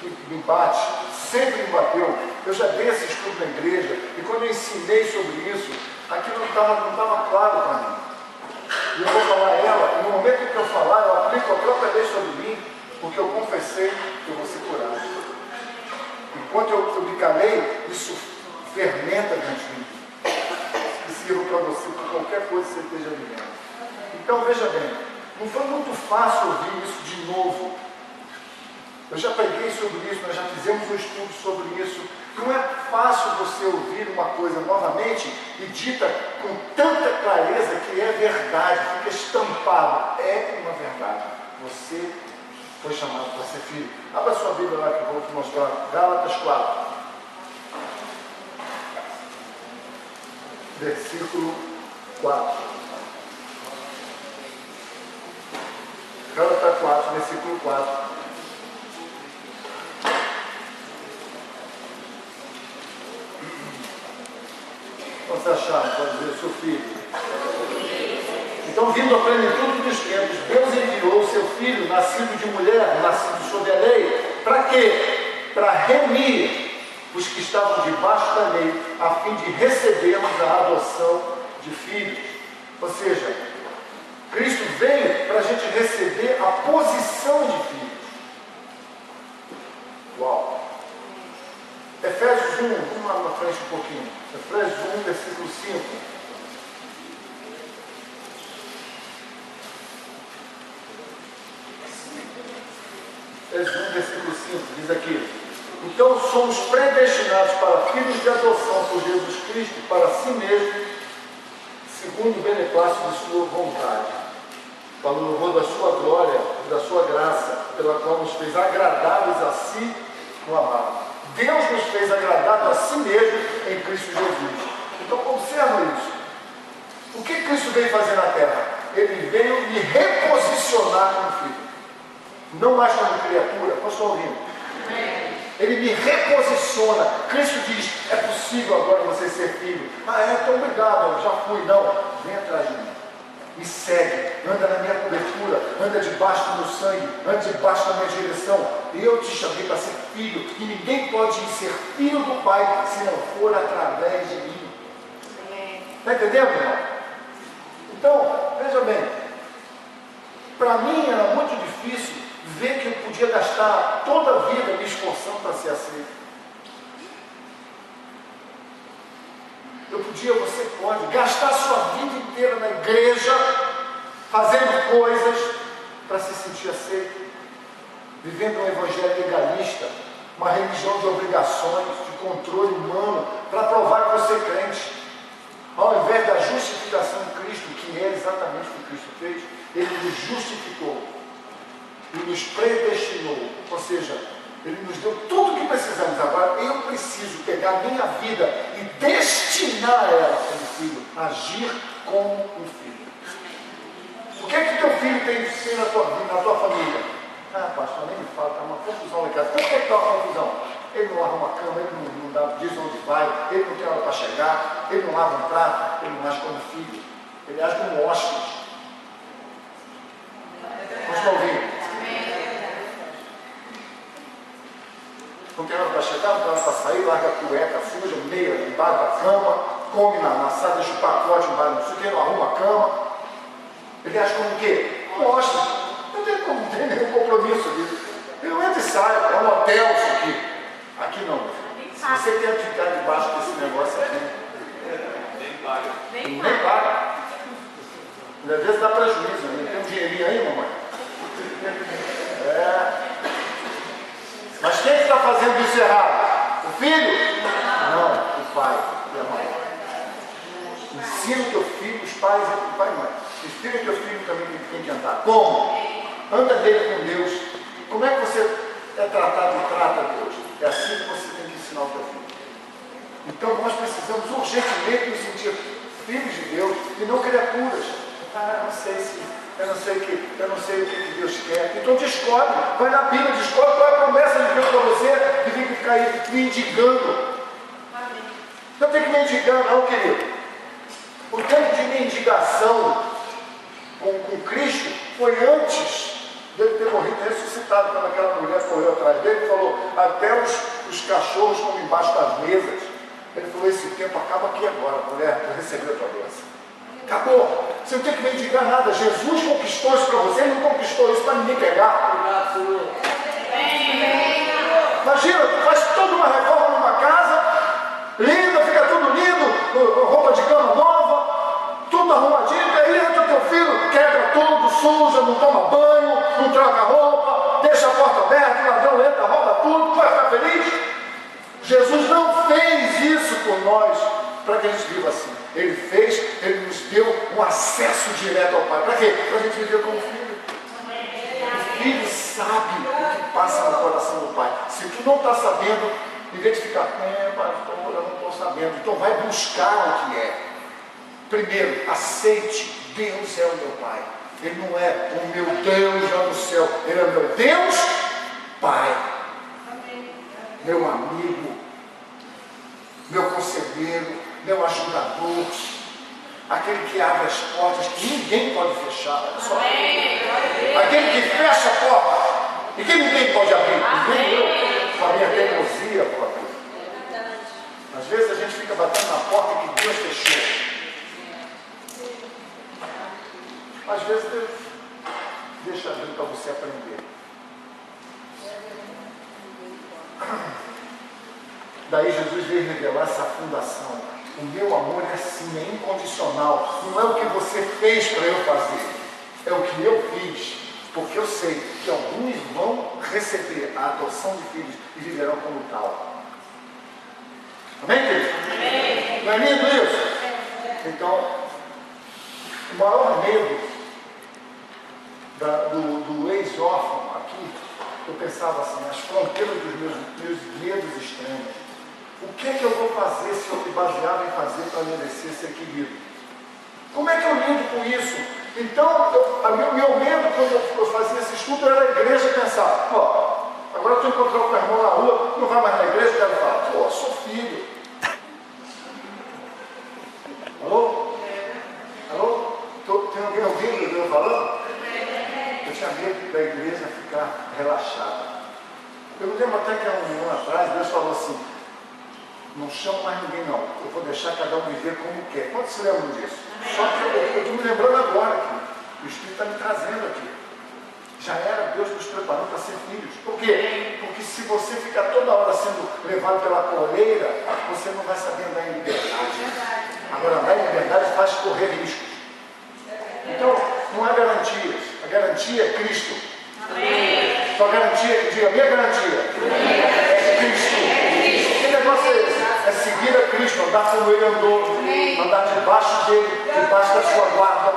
que me bate, sempre me bateu, eu já dei esse estudo na igreja, e quando eu ensinei sobre isso, aquilo não estava claro para mim. E eu vou falar ela, e no momento que eu falar, eu aplico a própria lei sobre mim, porque eu confessei que eu vou ser curado. Enquanto eu me calei, isso fermenta dentro de mim. E sirva para você por qualquer coisa que você esteja vivendo. Então, veja bem, não foi muito fácil ouvir isso de novo. Eu já preguei sobre isso, nós já fizemos um estudo sobre isso. Não é fácil você ouvir uma coisa novamente e dita com tanta clareza que é verdade, fica estampado. É uma verdade. Você foi chamado para ser filho. Abra sua Bíblia lá que eu vou te mostrar. Gálatas 4. Versículo 4. Gálatas 4, versículo 4. Você achar, pode dizer, seu filho. Então, vindo a plenitude dos tempos, Deus enviou o seu filho, nascido de mulher, nascido sob a lei. Para quê? Para remir os que estavam debaixo da lei, a fim de recebermos a adoção de filhos. Ou seja, Cristo veio para a gente receber a posição de filhos. Uau! Efésios 1, vamos lá na frente um pouquinho. Efésios 1, versículo 5. Efésios 1, versículo 5, diz aqui: então somos predestinados para filhos de adoção por Jesus Cristo, para si mesmo, segundo o beneplácito de sua vontade, para o louvor da sua glória e da sua graça, pela qual nos fez agradáveis a si no amado. Deus nos fez agradável a si mesmo em Cristo Jesus. Então observa isso. O que Cristo veio fazer na terra? Ele veio me reposicionar como filho. Não mais como criatura. Posso estar ouvindo? Ele me reposiciona. Cristo diz, é possível agora você ser filho. Então obrigado, eu já fui. Não, vem atrás de mim. Me segue, anda na minha cobertura, anda debaixo do meu sangue, anda debaixo da minha direção. Eu te chamei para ser filho, e ninguém pode ser filho do Pai se não for através de mim. Está entendendo, irmão? Então, veja bem, para mim era muito difícil ver que eu podia gastar toda a vida me esforçando para ser aceito. Você pode gastar sua vida inteira na igreja, fazendo coisas para se sentir aceito, vivendo um evangelho legalista, uma religião de obrigações, de controle humano, para provar que você é crente. Ao invés da justificação em Cristo, que é exatamente o que Cristo fez, Ele nos justificou e nos predestinou, ou seja, Ele nos deu tudo o que precisamos. Agora eu preciso pegar a minha vida e destinar ela como filho, agir como um filho. O que é que teu filho tem de ser na tua vida, na tua família? Pastor, nem me fala, está uma confusão lá em casa. Por que está uma confusão? Ele não arruma a cama, ele não diz onde vai, ele não tem hora para chegar, ele não lava um prato, ele não age como filho, ele age como hóspede. chegar, não tem hora para sair, larga a cueca suja, meia embaixo da cama, come na sala, deixa o pacote embaixo, não sei o que, não arruma a cama. Ele acha como o quê? Gosta. Não tem nenhum compromisso disso. Eu entro e saio, é um hotel isso aqui. Aqui não, meu filho. Se você quer ficar debaixo desse negócio aqui, nem paga. Às vezes dá prejuízo, né? Tem um dinheirinho aí, mamãe? Mas quem está fazendo isso errado? O filho? Não, o pai e a mãe. Ensina o teu filho, os pais e o pai e mãe. Ensina o teu filho também tem que andar. Como? Anda dele com Deus. Como é que você é tratado e trata Deus? É assim que você tem que ensinar o teu filho. Então nós precisamos urgentemente nos sentir filhos de Deus e não criaturas. Eu não sei o que Deus quer. Então descobre, vai na Bíblia, descobre qual é a promessa de Deus para você, que tem que ficar aí mendigando. Não tem que mendigar não, querido. O tempo de mendigação com Cristo foi antes dele ter morrido e ressuscitado, quando aquela mulher correu atrás dele e falou, até os cachorros comem embaixo das mesas. Ele falou, esse tempo acaba aqui agora, mulher, para receber a tua bênção. Acabou. Você não tem que mendigar nada. Jesus conquistou isso para você, ele não conquistou isso para ninguém pegar. Imagina, tu faz toda uma reforma numa casa, linda, fica tudo lindo, roupa de cama nova, tudo arrumadinho, e aí entra o teu filho, quebra tudo, suja, não toma banho, não troca roupa, deixa a porta aberta, o ladrão entra, rouba tudo, tu vai ficar feliz? Jesus não fez isso por nós, para que a gente viva assim. Ele fez, ele nos deu um acesso direto ao Pai. Para quê? Para a gente viver como filho. O filho sabe o que passa no coração do Pai. Se tu não está sabendo, em vez de ficar, pastor, eu não estou sabendo, então vai buscar o que é. Primeiro, aceite, Deus é o meu Pai. Ele não é o meu Deus lá no céu, ele é o meu Deus Pai. Meu amigo, meu conselheiro, meu ajudador, aquele que abre as portas que ninguém pode fechar, olha só. Aquele que fecha a porta e que ninguém pode abrir, nem eu, com a minha teimosia, vou abrir. Às vezes a gente fica batendo na porta que Deus fechou. Às vezes Deus deixa abrir para você aprender. Daí Jesus veio revelar essa fundação. O meu amor é assim, é incondicional. Não é o que você fez para eu fazer, é o que eu fiz. Porque eu sei que alguns vão receber a adoção de filhos e viverão como tal. Amém, querido? Amém. Não é lindo isso? Então, o maior medo do ex-órfão aqui, eu pensava assim, as fronteiras dos meus medos extremos. O que é que eu vou fazer se eu me baseava em fazer para merecer ser querido? Como é que eu lido com isso? Então, meu medo quando eu fazia esse estudo era a igreja pensar, agora tu encontrou com o irmão na rua, não vai mais na igreja, o cara fala, sou filho. Alô? Alô? Tem alguém ouvindo o que eu falando? Eu tinha medo da igreja ficar relaxada. Eu me lembro até que há um ano atrás, Deus falou assim, não chamo mais ninguém não, eu vou deixar cada um viver como quer. Quantos se lembram disso? Só que eu estou me lembrando agora que o Espírito está me trazendo aqui. Já era Deus nos preparando para ser filhos. Por quê? Porque se você ficar toda hora sendo levado pela coleira, você não vai saber andar em liberdade. Agora, andar em liberdade faz correr riscos. Então, não há garantias. A garantia é Cristo. Amém. Sua garantia, diga, minha garantia é Cristo. Que negócio é esse? É seguir a Cristo, andar como Ele andou, andar debaixo dele, debaixo da sua guarda.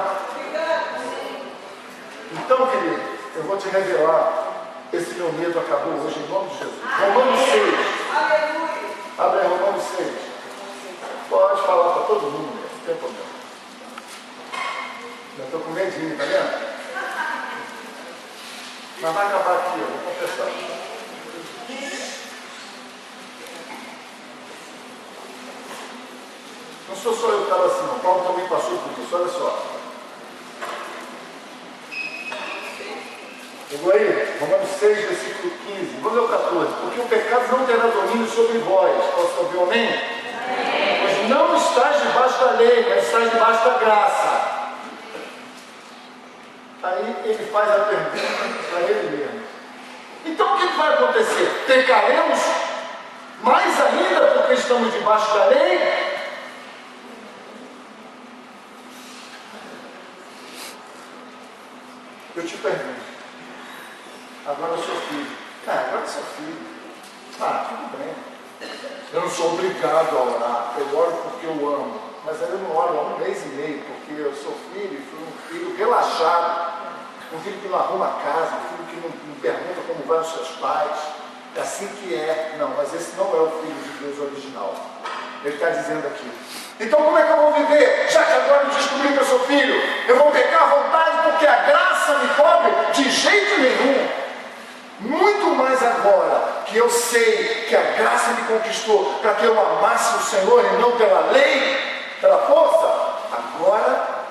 Então, querido, eu vou te revelar, esse meu medo acabou hoje, em nome de Jesus. Romanos 6. Abre aí, Romanos 6. Pode falar para todo mundo mesmo, não tem problema. Eu estou com medinho, tá vendo? Mas vai acabar aqui, eu vou confessar. Não sou só eu que estava assim, não. Paulo também passou por isso, olha só. Pegou aí? Romanos 6, versículo 15. Vamos ler o 14. Porque o pecado não terá domínio sobre vós. Posso ouvir um amém? Pois não estás debaixo da lei, mas estás debaixo da graça. Aí ele faz a pergunta para ele mesmo. Então o que vai acontecer? Pecaremos mais ainda porque estamos debaixo da lei? Eu te pergunto. Agora eu sou filho. Agora eu sou filho. Tudo bem. Eu não sou obrigado a orar. Eu oro porque eu amo. Mas eu não oro há 1 mês e meio, porque eu sou filho e fui um filho relaxado. Um filho que não arruma casa, um filho que não pergunta como vai os seus pais. É assim que é. Não, mas esse não é o Filho de Deus original. Ele está dizendo aqui. Então como é que eu vou viver? Já que agora eu descobri que eu sou filho, eu vou pecar à vontade porque a graça me cobre? De jeito nenhum. Muito mais agora que eu sei que a graça me conquistou para que eu amasse o Senhor e não pela lei, pela força. Agora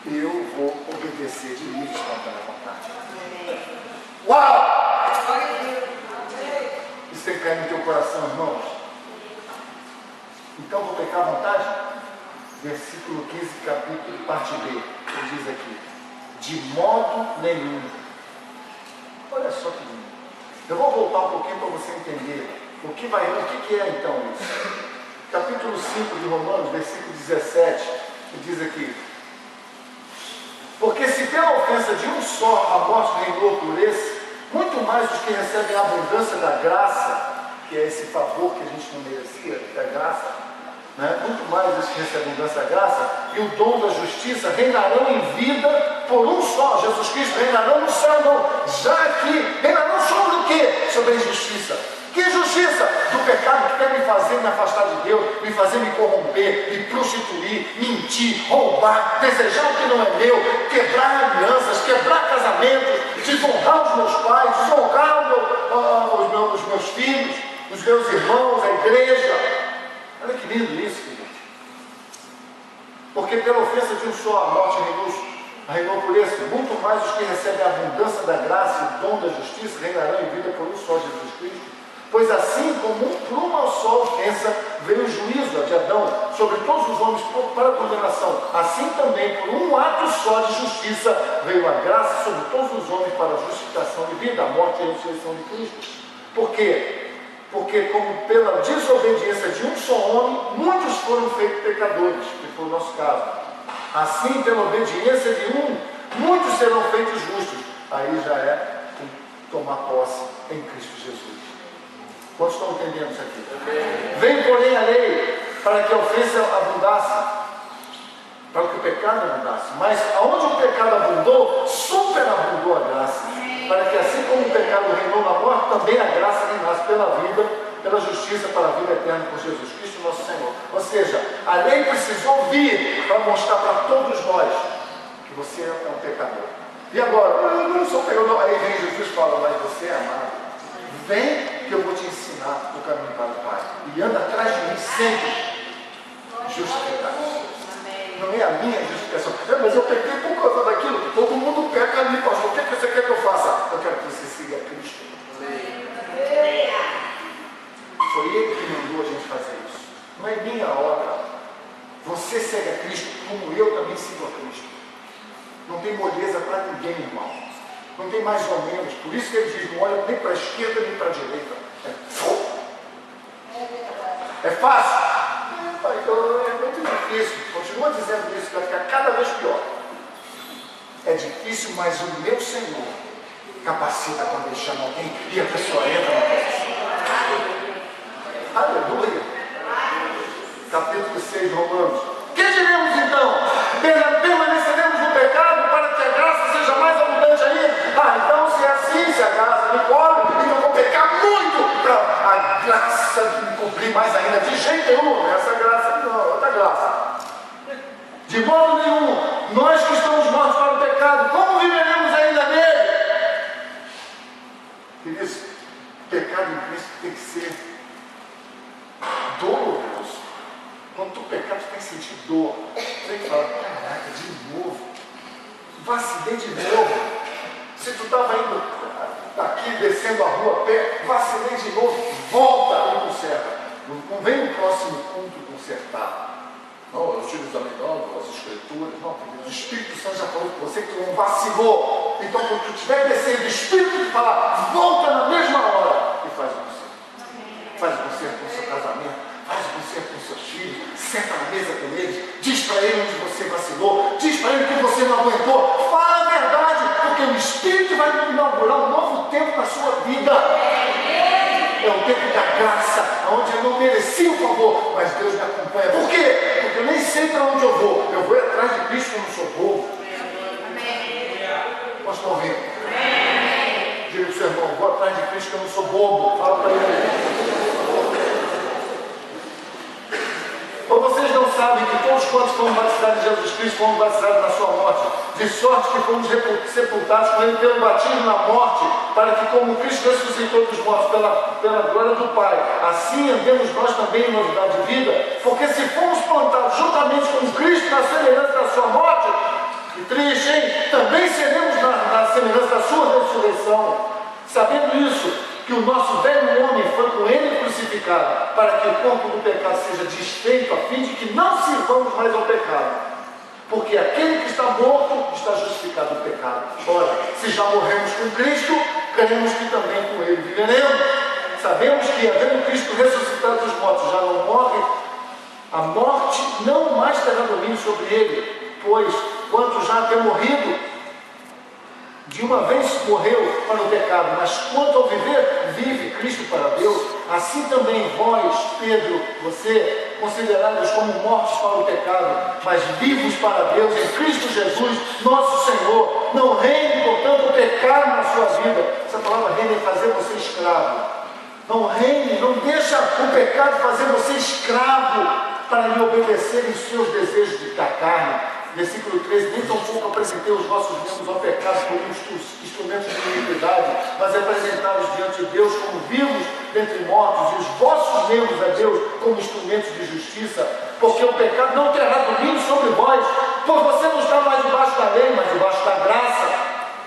eu vou obedecer de livre e espontânea vontade. Uau! Isso tem que cair no teu coração, irmãos. Então vou pecar à vontade? Versículo 15, capítulo, parte B. Ele diz aqui: de modo nenhum. Olha só que lindo. Eu vou voltar um pouquinho para você entender o que é então isso. Capítulo 5 de Romanos, versículo 17, ele diz aqui: porque se pela ofensa de um só a morte reinou por esse, muito mais os que recebem a abundância da graça, que é esse favor que a gente não merecia, que é a graça, né? Muito mais os que recebem a abundância da graça, e o dom da justiça reinarão em vida por um só, Jesus Cristo, reinarão no céu, não, já aqui, reinarão sobre o quê? Sobre a injustiça. Que justiça? Do pecado que quer me fazer me afastar de Deus, me fazer me corromper, me prostituir, mentir, roubar, desejar o que não é meu, quebrar alianças, quebrar casamentos, desonrar os meus pais, desonrar os meus filhos, os meus irmãos, a igreja. Olha que lindo isso, querido. Porque pela ofensa de um só a morte reinou por esse, muito mais os que recebem a abundância da graça e o dom da justiça reinarão em vida por um só, Jesus Cristo. Pois assim como por uma só ofensa veio o juízo de Adão sobre todos os homens para a condenação, assim também por um ato só de justiça veio a graça sobre todos os homens para a justificação de vida, a morte e a ressurreição de Cristo. Por quê? Porque como pela desobediência de um só homem, muitos foram feitos pecadores, que foi o nosso caso. Assim, pela obediência de um, muitos serão feitos justos. Aí já é tomar posse em Cristo Jesus. Quantos estão entendendo isso aqui? Vem, porém, a lei para que a ofensa abundasse, para que o pecado abundasse. Mas aonde o pecado abundou, superabundou a graça. Para que assim como o pecado reinou na morte, também a graça reinasse pela vida, pela justiça, para a vida eterna por Jesus Cristo, nosso Senhor. Ou seja, a lei precisou vir para mostrar para todos nós que você é um pecador. E agora, eu não sou pecador. Aí vem Jesus e fala, mas você é amado. Vem que eu vou te ensinar o caminho para o Pai. E anda atrás de mim sempre. Justificado. Não é a minha justificação. Mas eu pequei por causa daquilo. Todo mundo peca ali, pastor. O que você quer que eu faça? Eu quero que você siga Cristo. Foi Ele que mandou a gente fazer isso. Não é minha obra. Você segue a Cristo como eu também sigo a Cristo. Não tem moleza para ninguém, irmão. Não tem mais ou menos. Por isso que ele diz, não olha nem para a esquerda nem para a direita. É fácil? Então é muito difícil. Continua dizendo isso, que vai ficar cada vez pior. É difícil, mas o meu Senhor capacita quando Ele chama alguém e a pessoa entra na posição. Aleluia. Capítulo 6 de Romanos. Que diremos então? Permaneceremos no pecado para que a graça seja mais abundante ainda? Então se é assim, se a graça me cobre, então eu vou pecar muito para a graça me cobrir mais ainda. De jeito nenhum, essa graça não, outra graça. De modo nenhum, nós que estamos mortos para o pecado, como viveremos ainda nele? Queridos, pecado em Cristo tem que ser doloroso. Quando tu pecar, tu tem que sentir dor. Tu tem que falar, caraca, de novo. Vacilei de novo. Se tu estava indo está aqui descendo a rua a pé, vacilei de novo, volta e conserta. Não vem no próximo culto consertar. Não, eu estive examinando as escrituras. Não, o Espírito Santo já falou com você que não vacilou. Então, quando tu estiver descendo, o Espírito te falar, volta na mesma hora e faz o conserto. Faz o conserto com o seu casamento, faz o conserto com os seus filhos, senta na mesa com eles, diz para ele onde você vacilou, diz para ele que você não aguentou, fala a verdade, porque o Espírito vai inaugurar um novo tempo na sua vida. É o tempo da graça, onde eu não mereci o favor, mas Deus me acompanha. Por quê? Porque eu nem sei para onde eu vou atrás de Cristo, eu não sou bobo. Nós estamos ouvindo? Diga para o seu irmão, vou atrás de Cristo, que eu não sou bobo. Fala para ele. Ou vocês não sabem que todos quantos foram batizados em Jesus Cristo foram batizados na sua morte, de sorte que fomos sepultados com ele pelo batismo na morte, para que como Cristo ressuscitou dos mortos pela glória do Pai, assim andemos nós também em novidade de vida, porque se fomos plantados juntamente com Cristo na semelhança da sua morte, e triste, hein? Também seremos na semelhança da sua ressurreição, sabendo isso, que o nosso velho homem foi com ele crucificado, para que o corpo do pecado seja desfeito, a fim de que não sirvamos mais ao pecado. Porque aquele que está morto está justificado do pecado. Ora, se já morremos com Cristo, cremos que também com ele viveremos. Sabemos que, havendo Cristo ressuscitado dos mortos, já não morre, a morte não mais terá domínio sobre ele, pois, quanto já tem morrido, de uma vez morreu para o pecado, mas quanto ao viver, vive Cristo para Deus. Assim também vós, Pedro, você, considerados como mortos para o pecado, mas vivos para Deus em Cristo Jesus, nosso Senhor. Não reine, portanto, o pecado na sua vida. Essa palavra reine é fazer você escravo. Não reine, não deixa o pecado fazer você escravo para lhe obedecer em seus desejos da carne. Versículo 13, nem tão pouco apresentei os vossos membros ao pecado como instrumentos de iniquidade, mas apresentá-los diante de Deus como vivos dentre mortos, e os vossos membros a Deus como instrumentos de justiça, porque o pecado não terá domínio sobre vós, pois você não está mais debaixo da lei, mas debaixo da graça.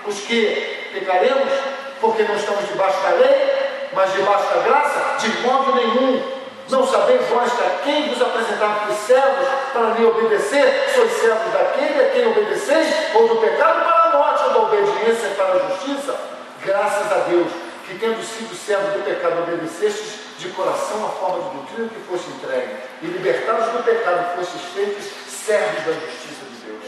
Os que pecaremos, porque não estamos debaixo da lei, mas debaixo da graça, de modo nenhum. Não sabeis vós que a quem vos apresentaram os servos para lhe obedecer, sois servos daquele a quem obedeceis, ou do pecado para a morte, ou da obediência para a justiça? Graças a Deus, que tendo sido servos do pecado, obedecestes de coração a forma de doutrina que fosse entregue, e libertados do pecado, fostes feitos servos da justiça de Deus.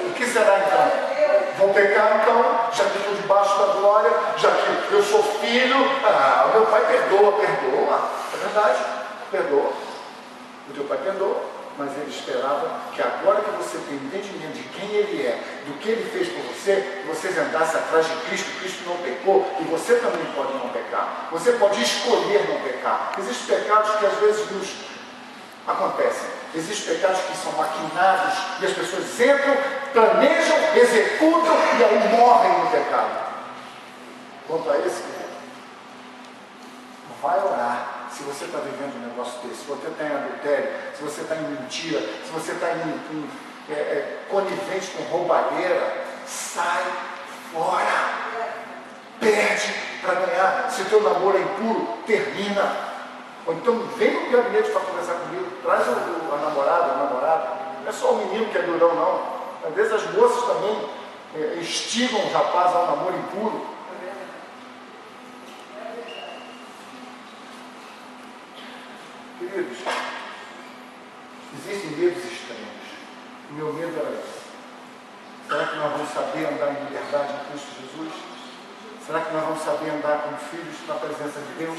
O que será então? Vão pecar então, já que estou debaixo da glória, já que eu sou filho, o meu pai perdoa, é verdade, perdoa. O teu pai perdoa, mas ele esperava que agora que você tem entendimento de quem ele é, do que ele fez por você, vocês andassem atrás de Cristo. Cristo não pecou e você também pode não pecar. Você pode escolher não pecar. Existem pecados que às vezes nos acontecem. Existem pecados que são maquinados e as pessoas entram, planejam, executam e aí morrem no pecado. Quanto a esse, vai orar. Se você está vivendo um negócio desse, se você está em adultério, se você está em mentira, se você está em conivente com roubalheira, sai fora. Perde para ganhar. Se o teu namoro é impuro, termina. Ou então vem no gabinete para conversar comigo, traz a namorada, o namorado. Não é só o menino que é durão, não. Às vezes as moças também instigam o rapaz ao namoro impuro. Queridos, existem medos extremos. O meu medo era esse. Será que nós vamos saber andar em liberdade em Cristo Jesus? Será que nós vamos saber andar como filhos na presença de Deus?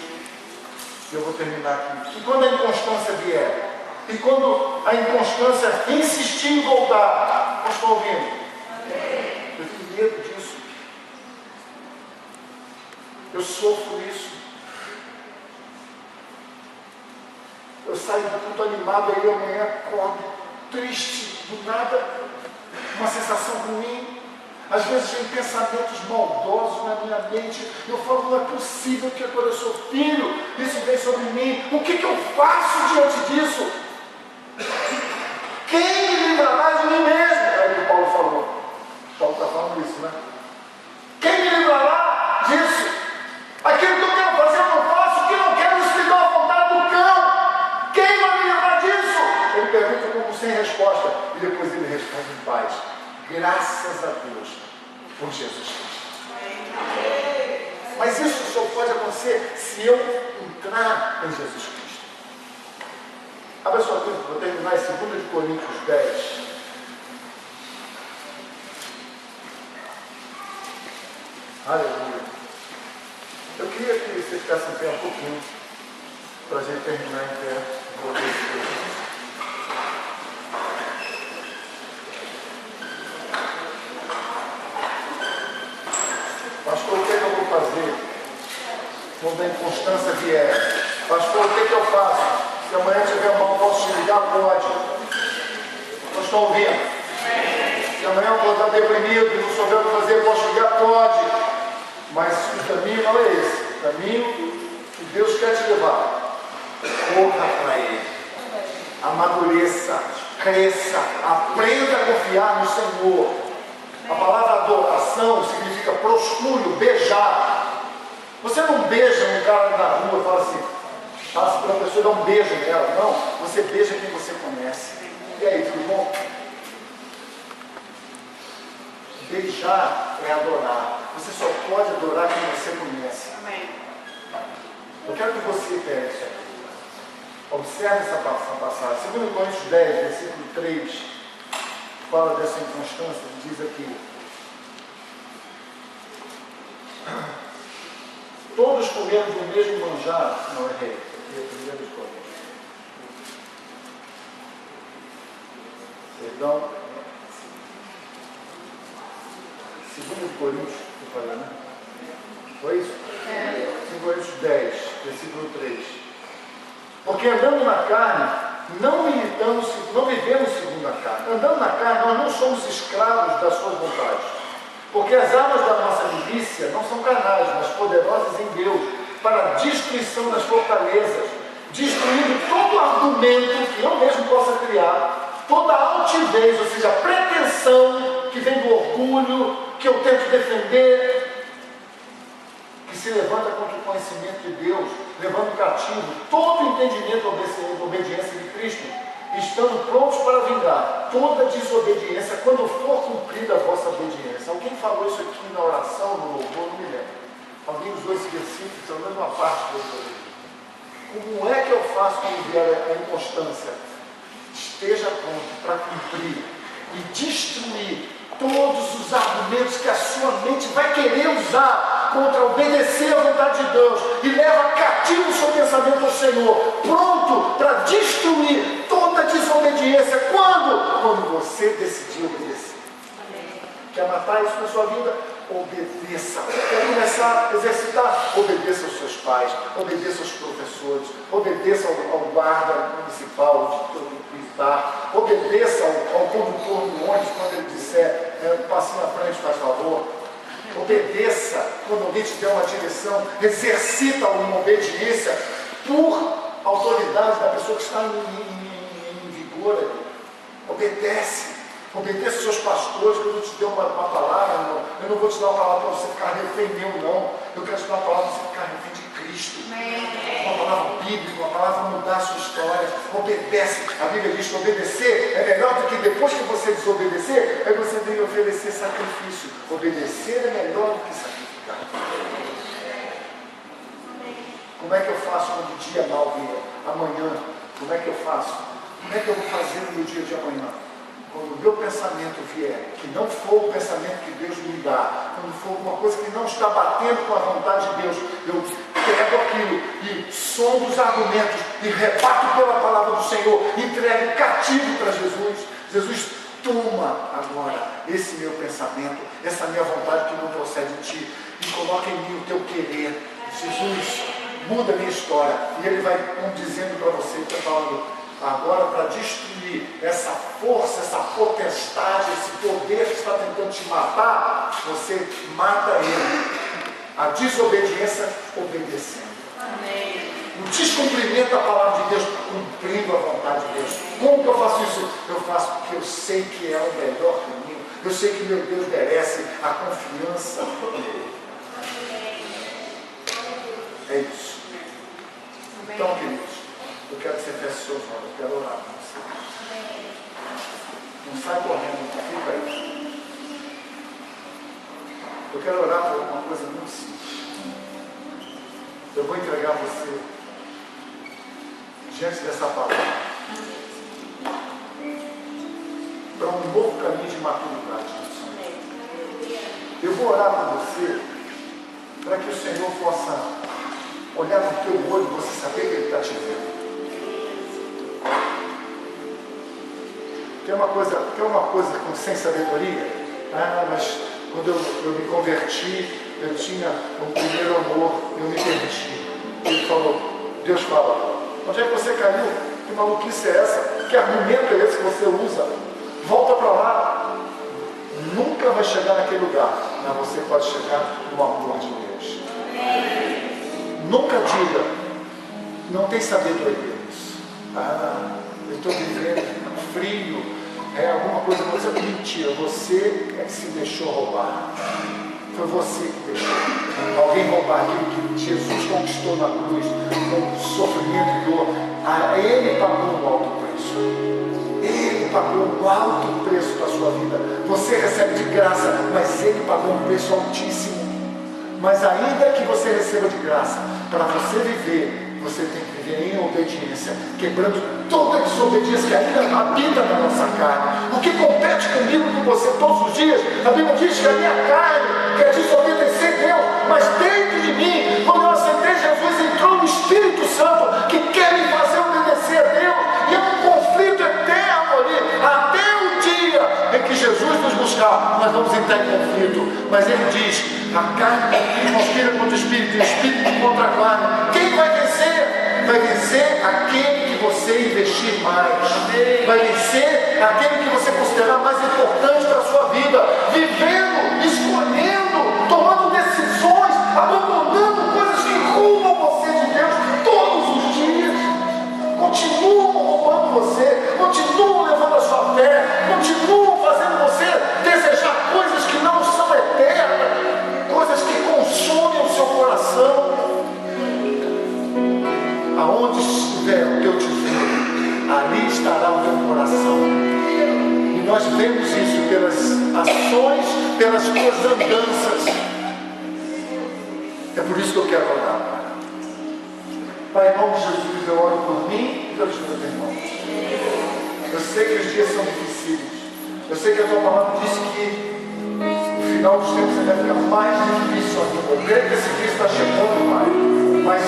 Eu vou terminar aqui. E quando a inconstância vier? E quando a inconstância insistir em voltar? Nós estamos ouvindo? Eu tenho medo disso. Eu sofro isso. Eu saio do culto animado, aí amanhã acordo triste, do nada, uma sensação ruim. Às vezes vem pensamentos maldosos na minha mente. Eu falo, não é possível que agora eu sou filho, isso vem sobre mim. O que eu faço diante disso? Quem me livrará de mim mesmo? É o que Paulo falou. Paulo está falando isso, né? vive em paz. Graças a Deus por Jesus Cristo. Mas isso só pode acontecer se eu entrar em Jesus Cristo. Abra sua Bíblia, vou terminar em 2 Coríntios 10. Aleluia. Eu queria que você ficasse em pé um pouquinho, para a gente terminar em pé. Pastor, o que é que eu vou fazer quando a inconstância vier? Pastor, o que é que eu faço? Se amanhã tiver mal, posso te ligar? Pode. Vocês estão ouvindo? Se amanhã eu vou estar deprimido e não souber o que fazer, posso te ligar? Pode. Mas o caminho não é esse. O caminho que Deus quer te levar. Corra para Ele. Amadureça. Cresça. Aprenda a confiar no Senhor. A palavra adoração significa prostúrio, beijar. Você não beija um cara na rua e fala assim, passa pela pessoa e dá um beijo nela. Não, você beija quem você conhece. E aí, tudo bom? Beijar é adorar. Você só pode adorar quem você conhece. Amém. Eu quero que você peça. Observe essa passagem. 2 Coríntios 10, versículo 3, fala dessa inconstância, diz aqui. Todos comeram do mesmo manjar. Não, errei. Aqui é 1 Coríntios. Perdão. 2 Coríntios, eu falei, né? Foi isso? 2 Coríntios 10, versículo 3. Porque andando na carne, não vivemos segundo a carne. Andando na carne, nós não somos escravos das suas vontades. Porque as armas da nossa milícia não são carnais, mas poderosas em Deus, para a destruição das fortalezas, destruindo todo argumento que eu mesmo possa criar, toda altivez, ou seja, pretensão que vem do orgulho, que eu tento defender, que se levanta contra o conhecimento de Deus, levando cativo todo o entendimento da obediência de Cristo, estando prontos para vingar toda desobediência quando for cumprida a vossa obediência. Alguém falou isso aqui na oração, no louvor, não me lembro. Alguém usou esse versículo, pelo menos uma parte do louvor. Como é que eu faço quando vier a inconstância? Esteja pronto para cumprir e destruir todos os argumentos que a sua mente vai querer usar contra obedecer à vontade de Deus e leva cativo o seu pensamento ao Senhor, pronto para destruir toda desobediência. Quando você decidir obedecer. Quer matar isso na sua vida? Obedeça. Quer começar a exercitar? Obedeça aos seus pais, obedeça aos professores, obedeça ao guarda municipal de militar, obedeça ao condutor do ônibus quando ele disser passe na frente, faz favor. Obedeça quando alguém te der uma direção. Exercita uma obediência por autoridade da pessoa que está em vigor ali. Obedece. Obedeça seus pastores quando eu te der uma palavra. Eu não vou te dar uma palavra para você ficar refém meu, não. Eu quero te dar uma palavra para você ficar refém de Cristo. Uma palavra bíblica, uma palavra para mudar a sua história. Obedece. A Bíblia diz que obedecer é melhor do que depois que você desobedecer, aí você tem que oferecer sacrifício. Obedecer é melhor do que sacrificar. Como é que eu faço quando o dia mal vier? Amanhã, como é que eu faço? Como é que eu vou fazer no meu dia de amanhã? Quando o meu pensamento vier, que não for o pensamento que Deus me dá, quando for alguma coisa que não está batendo com a vontade de Deus, eu pego aquilo e sondo os argumentos e rebato pela palavra do Senhor, entrego cativo para Jesus. Jesus, toma agora esse meu pensamento, essa minha vontade que não procede de ti, e coloca em mim o teu querer. Jesus, muda a minha história. E Ele vai dizendo para você, está falando, agora para destruir essa força, essa potestade, esse poder que está tentando te matar, você mata ele. A desobediência obedecendo. Amém. O descumprimento da palavra de Deus, cumprindo a vontade de Deus. Como que eu faço isso? Eu faço porque eu sei que é o melhor caminho. Eu sei que meu Deus merece a confiança dele. É isso. Então, queridos, eu quero que você feche seus olhos, eu quero orar com você. Não sai correndo, fica aí. Eu quero orar por uma coisa muito simples. Eu vou entregar você diante dessa palavra para um novo caminho de maturidade. Eu vou orar por você para que o Senhor possa olhar no teu olho e você saber que Ele está te vendo. Quer uma coisa sem sabedoria? Mas quando eu me converti, eu tinha um primeiro amor, eu me perdi. Ele falou, Deus fala, onde é que você caiu? Que maluquice é essa? Que argumento é esse que você usa? Volta para lá. Nunca vai chegar naquele lugar, mas você pode chegar no amor de Deus. Nunca diga, não tem sabedoria nisso. Eu estou vivendo frio. Alguma coisa, você é mentira, você é que se deixou roubar. Foi você que deixou alguém roubar aquilo que Jesus conquistou na cruz, com sofrimento e dor. Ele pagou um alto preço. Ele pagou um alto preço para a sua vida. Você recebe de graça, mas Ele pagou um preço altíssimo. Mas ainda que você receba de graça, para você viver, você tem que viver em obediência, quebrando toda a desobediência que ainda habita na nossa carne. O que compete comigo, com você todos os dias, a Bíblia diz que a minha carne quer desobedecer Deus, mas dentro de mim, quando eu aceitei Jesus, entrou o Espírito Santo que quer me fazer obedecer a Deus, e é um conflito eterno ali, até o dia em que Jesus nos buscar, nós vamos entrar em conflito. Mas Ele diz, a carne conspira contra o Espírito, e o Espírito contra a carne. Quem vai vencer? Vai vencer aquele que você investir mais. Vai vencer aquele que você considerar mais importante para a sua vida. Vivendo, escolhendo, tomando decisões, abandonando coisas que roubam você de Deus todos os dias. Continuam roubando você, continuam levando a sua fé, continuam fazendo você desejar coisas que não são eternas, coisas que consomem o seu coração. Aonde estiver o teu tesouro, ali estará o teu coração. E nós vemos isso pelas ações, pelas tuas andanças. É por isso que eu quero orar, Pai. Pai, em nome de Jesus, eu oro por mim e pelos meus irmãos. Eu sei que os dias são difíceis. Eu sei que a tua palavra diz que o final dos tempos vai ficar mais difícil ainda. Eu creio que esse dia está chegando, Pai. Mas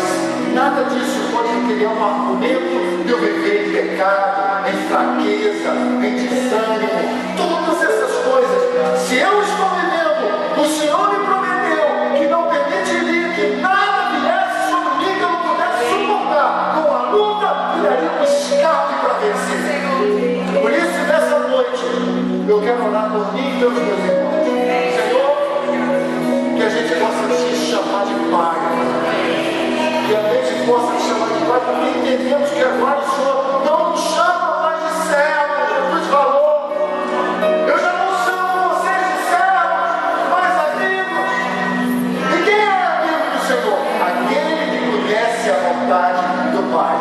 nada disso pode criar um argumento de eu viver em pecado, em fraqueza, em desânimo, todas essas coisas. Se eu estou vivendo, o Senhor me prometeu que não permitiria que nada viesse sobre mim que eu não pudesse suportar. Com a luta, me daria um escape para vencer. Por isso, nessa noite, eu quero orar por mim e pelos meus irmãos. Senhor, que a gente possa te chamar de Pai. Que a gente possa te chamar de Pai, porque entendemos que agora o Senhor não nos chama mais de servos. Jesus falou, eu já não chamo vocês de servos, mas amigos. E quem é amigo do Senhor? Aquele que conhece a vontade do Pai.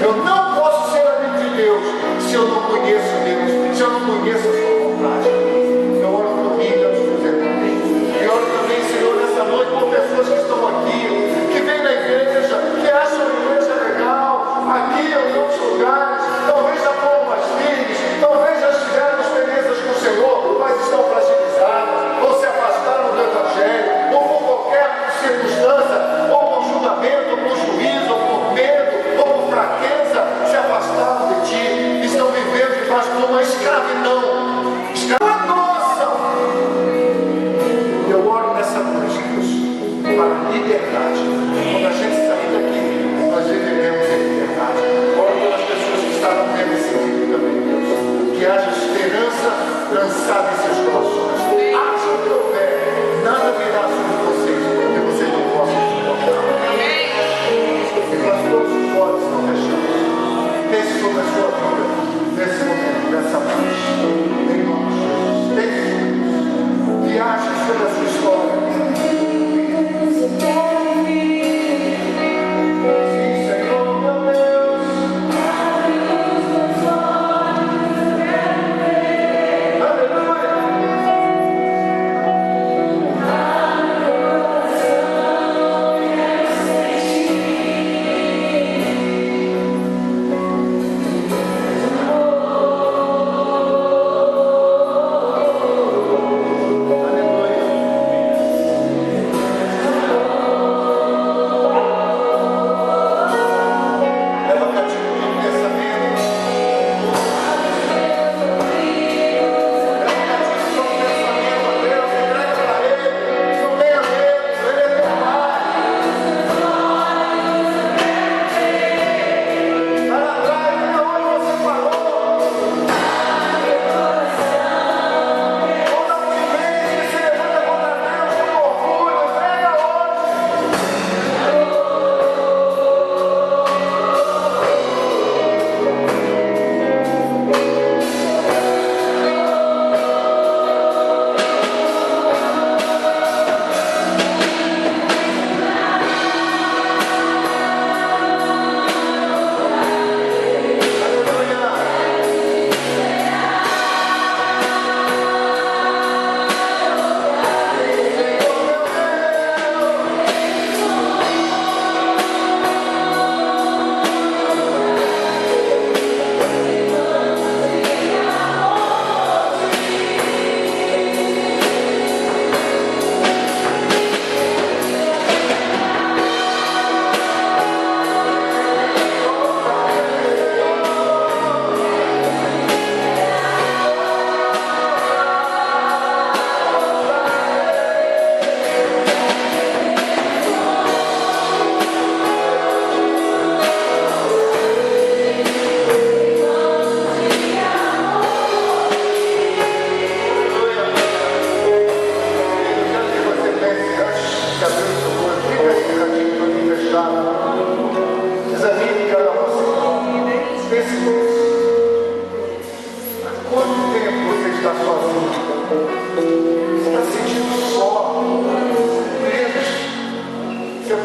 Eu não posso ser amigo de Deus se eu não conheço Deus, se eu não conheço a sua vontade. Eu oro por mim, Deus, meus irmãos. E oro também, Senhor, nessa noite por pessoas que estão aqui, na igreja, que acham a igreja legal, aqui em outros lugares, talvez já foram mais firmes, talvez já tiveram experiências com o Senhor, mas estão fragilizadas, ou se afastaram do Evangelho, ou por qualquer circunstância, ou por julgamento, ou por juízo, ou por medo, ou por fraqueza, se afastaram de Ti, estão vivendo debaixo de uma escravidão nossa. Eu oro nessa noite, Deus, para liberdade. Quando a gente sair daqui, nós viveremos em liberdade. Oro pelas pessoas que estarão vendo esse vídeo também, Deus. Que haja esperança lançada em seus corações. Haja o que houver, nada virá sobre vocês, porque vocês não possam suportar. E nós todos os olhos estão fechados. Pense sobre a sua vida, nesse momento, nessa noite. Em nome de Jesus. Pense sobre isso. Viaje sobre a sua história. Senhor, meu Deus.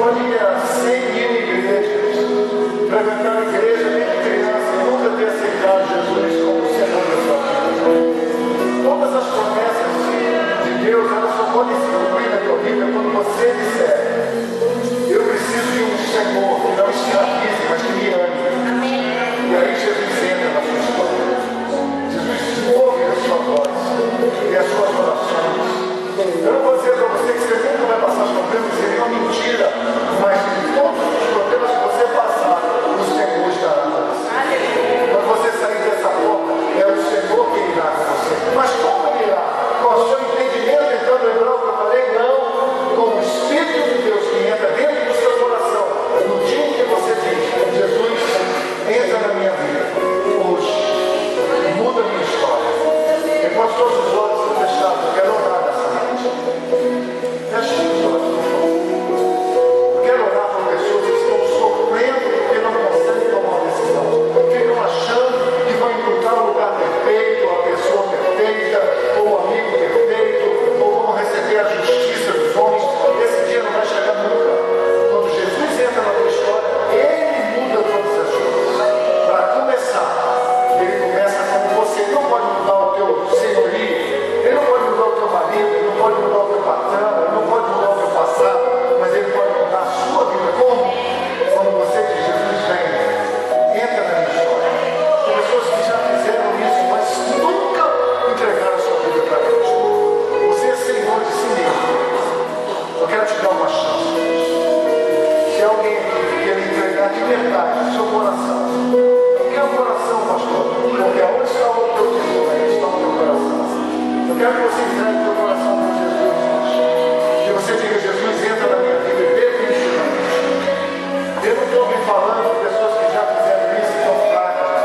pode ir a 100 mil igrejas, frequentar a igreja desde criança e nunca ter aceitado Jesus como Senhor da sua vida. Todas as promessas de Deus, elas só podem se cumprir na tua vida quando você disser: eu preciso de um Senhor que não escravize, mas que me ame. E aí Jesus entra na sua história. Jesus ouve a sua voz e as suas orações. Eu não vou dizer para você que você nunca vai passar problemas, seria uma mentira, mas todos os problemas que você passar, o Senhor estará com você. Quando você sair dessa porta, é o Senhor que irá com você. Mas como ele irá? Com o seu entendimento, tentando lembrar o que eu falei? Não. Com o Espírito de Deus que entra dentro do seu coração, no dia em que você diz: Jesus, entra na minha vida hoje, muda a minha história. Enquanto todos os olhos estão fechados, eu quero orar nessa noite. Feche os olhos, por favor. Eu quero orar por pessoas que estão sofrendo porque não conseguem tomar uma decisão. Ficam achando que vão encontrar o lugar perfeito, a pessoa perfeita, ou o amigo perfeito, ou vão receber a justiça dos homens. Esse dia não vai chegar nunca. Quando Jesus entra na tua história, Ele muda todas as coisas. Para começar, Ele começa com você. Ele não pode mudar o teu senhorio, Ele não pode mudar o teu marido, Ele não pode mudar o teu patrão, Ele não pode mudar o teu passado, mas Ele pode mudar a sua vida. Como? Quando você diz: Jesus, vem, entra na minha história. Tem pessoas que já fizeram isso, mas nunca entregaram a sua vida para Deus. Você é Senhor de si mesmo. Eu quero te dar uma chance. Se alguém quer entregar de verdade o seu coração, não quer o coração, pastor, porque aonde está o teu tesouro, aí está o teu coração. Eu quero que você entregue o teu coração para Jesus hoje. Que você diga: Jesus, entra na minha vida definitivamente. Eu não estou me falando de pessoas que já fizeram isso e estão fracas.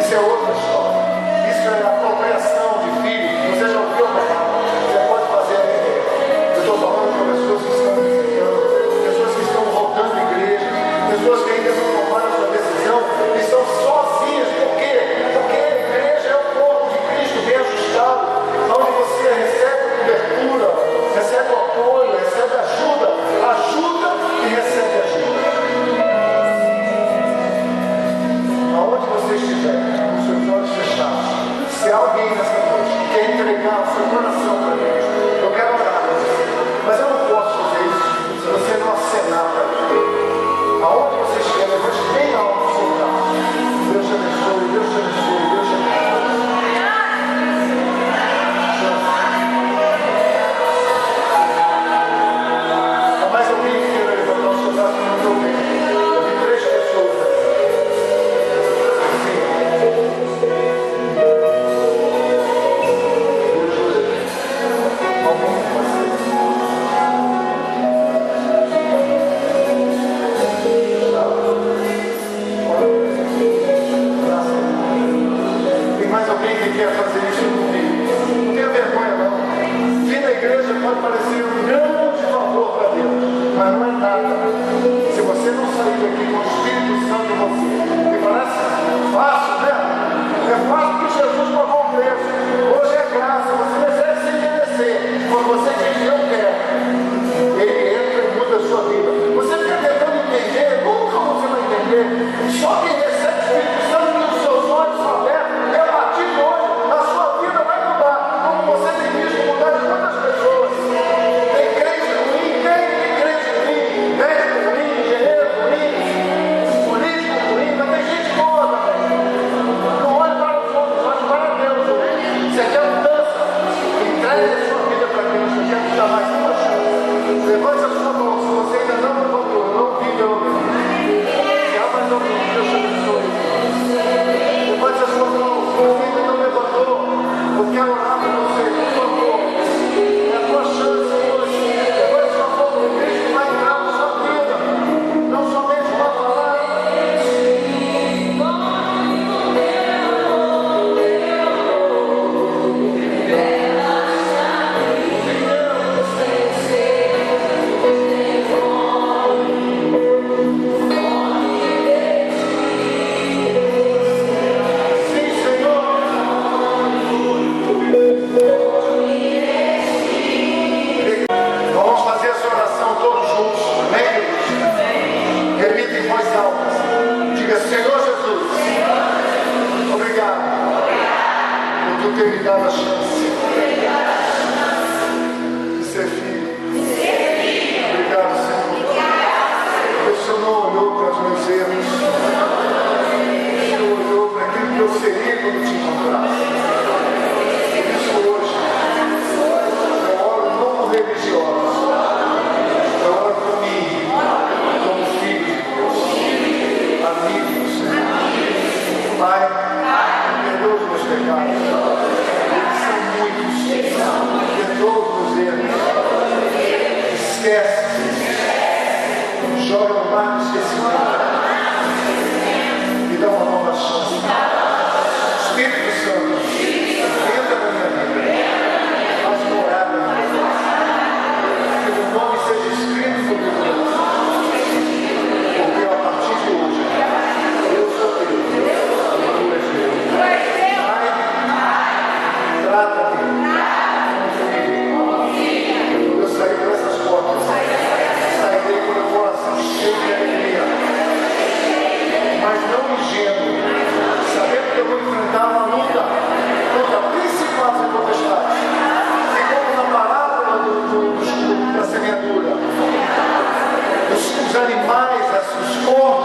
Isso é outra história. Isso é a apropriação de filho. Você já ouviu falar? Você pode fazer a igreja. Eu estou falando para pessoas que estão desviando, pessoas que estão voltando à igreja, pessoas que ainda não tomaram a sua decisão e estão sozinhas. Por quê? Porque a igreja é o corpo de Cristo bem ajustado, onde você recebe cobertura, recebe apoio, recebe ajuda e recebe ajuda. Aonde você estiver, com seus olhos fechados, se alguém nessa noite quer entregar o seu coração para Deus, eu quero orar com você, mas eu não posso fazer isso se você não acenar para Deus. Aonde você estiver, levante bem alto o seu braço. Deus te abençoe, Deus te abençoe, Deus te abençoe. Há mais alguém que queira levantar o seu braço no meu bem? Eu vi 3 pessoas aqui. Sim. Alguém com você. Tem mais alguém que quer fazer isso comigo? Não tenha vergonha, não. Vir na igreja pode parecer um grande valor para Deus, mas não é nada se você não sair daqui com o Espírito Santo em você. Me parece fácil, né? É fácil que Jesus pagou o preço. Hoje é graça, você recebe sem merecer. Quando você diz: eu quero, Ele entra e muda a sua vida. Você fica tentando entender, nunca você vai entender. Só quem recebe o Espírito Santo tem os seus olhos abertos, e a partir de hoje a sua vida vai mudar, como você tem visto mudar de muitas pessoas. Tem crente ruim, tem crente ruim, médico ruim, engenheiro ruim, político ruim, mas tem gente boa também. Não olhe para os outros, olhe para Deus. Você quer mudança? Entregue a sua vida para Deus. Você quer mudar religiosos. Eu oro por mim, como filho, amigos. Pai, perdoa os meus pecados. Eles são muitos. Perdoa os meus erros. Esquece. Joga no mar do esquecimento. Me dá uma nova chance. Espírito Santo, entra na minha vida. Faz morada na minha vida. Que o meu nome seja escrito sobre o meu coração. Porque a partir de hoje, eu sou teu. Tu és meu. Pai, trata-me como filho. Eu saí por essas portas. Sairei com o meu coração cheio de alegria. Mas não ingênuo. Sabendo que eu vou enfrentar uma luta contra principados e potestades. E como na parábola da semeadura, os animais, os corpos,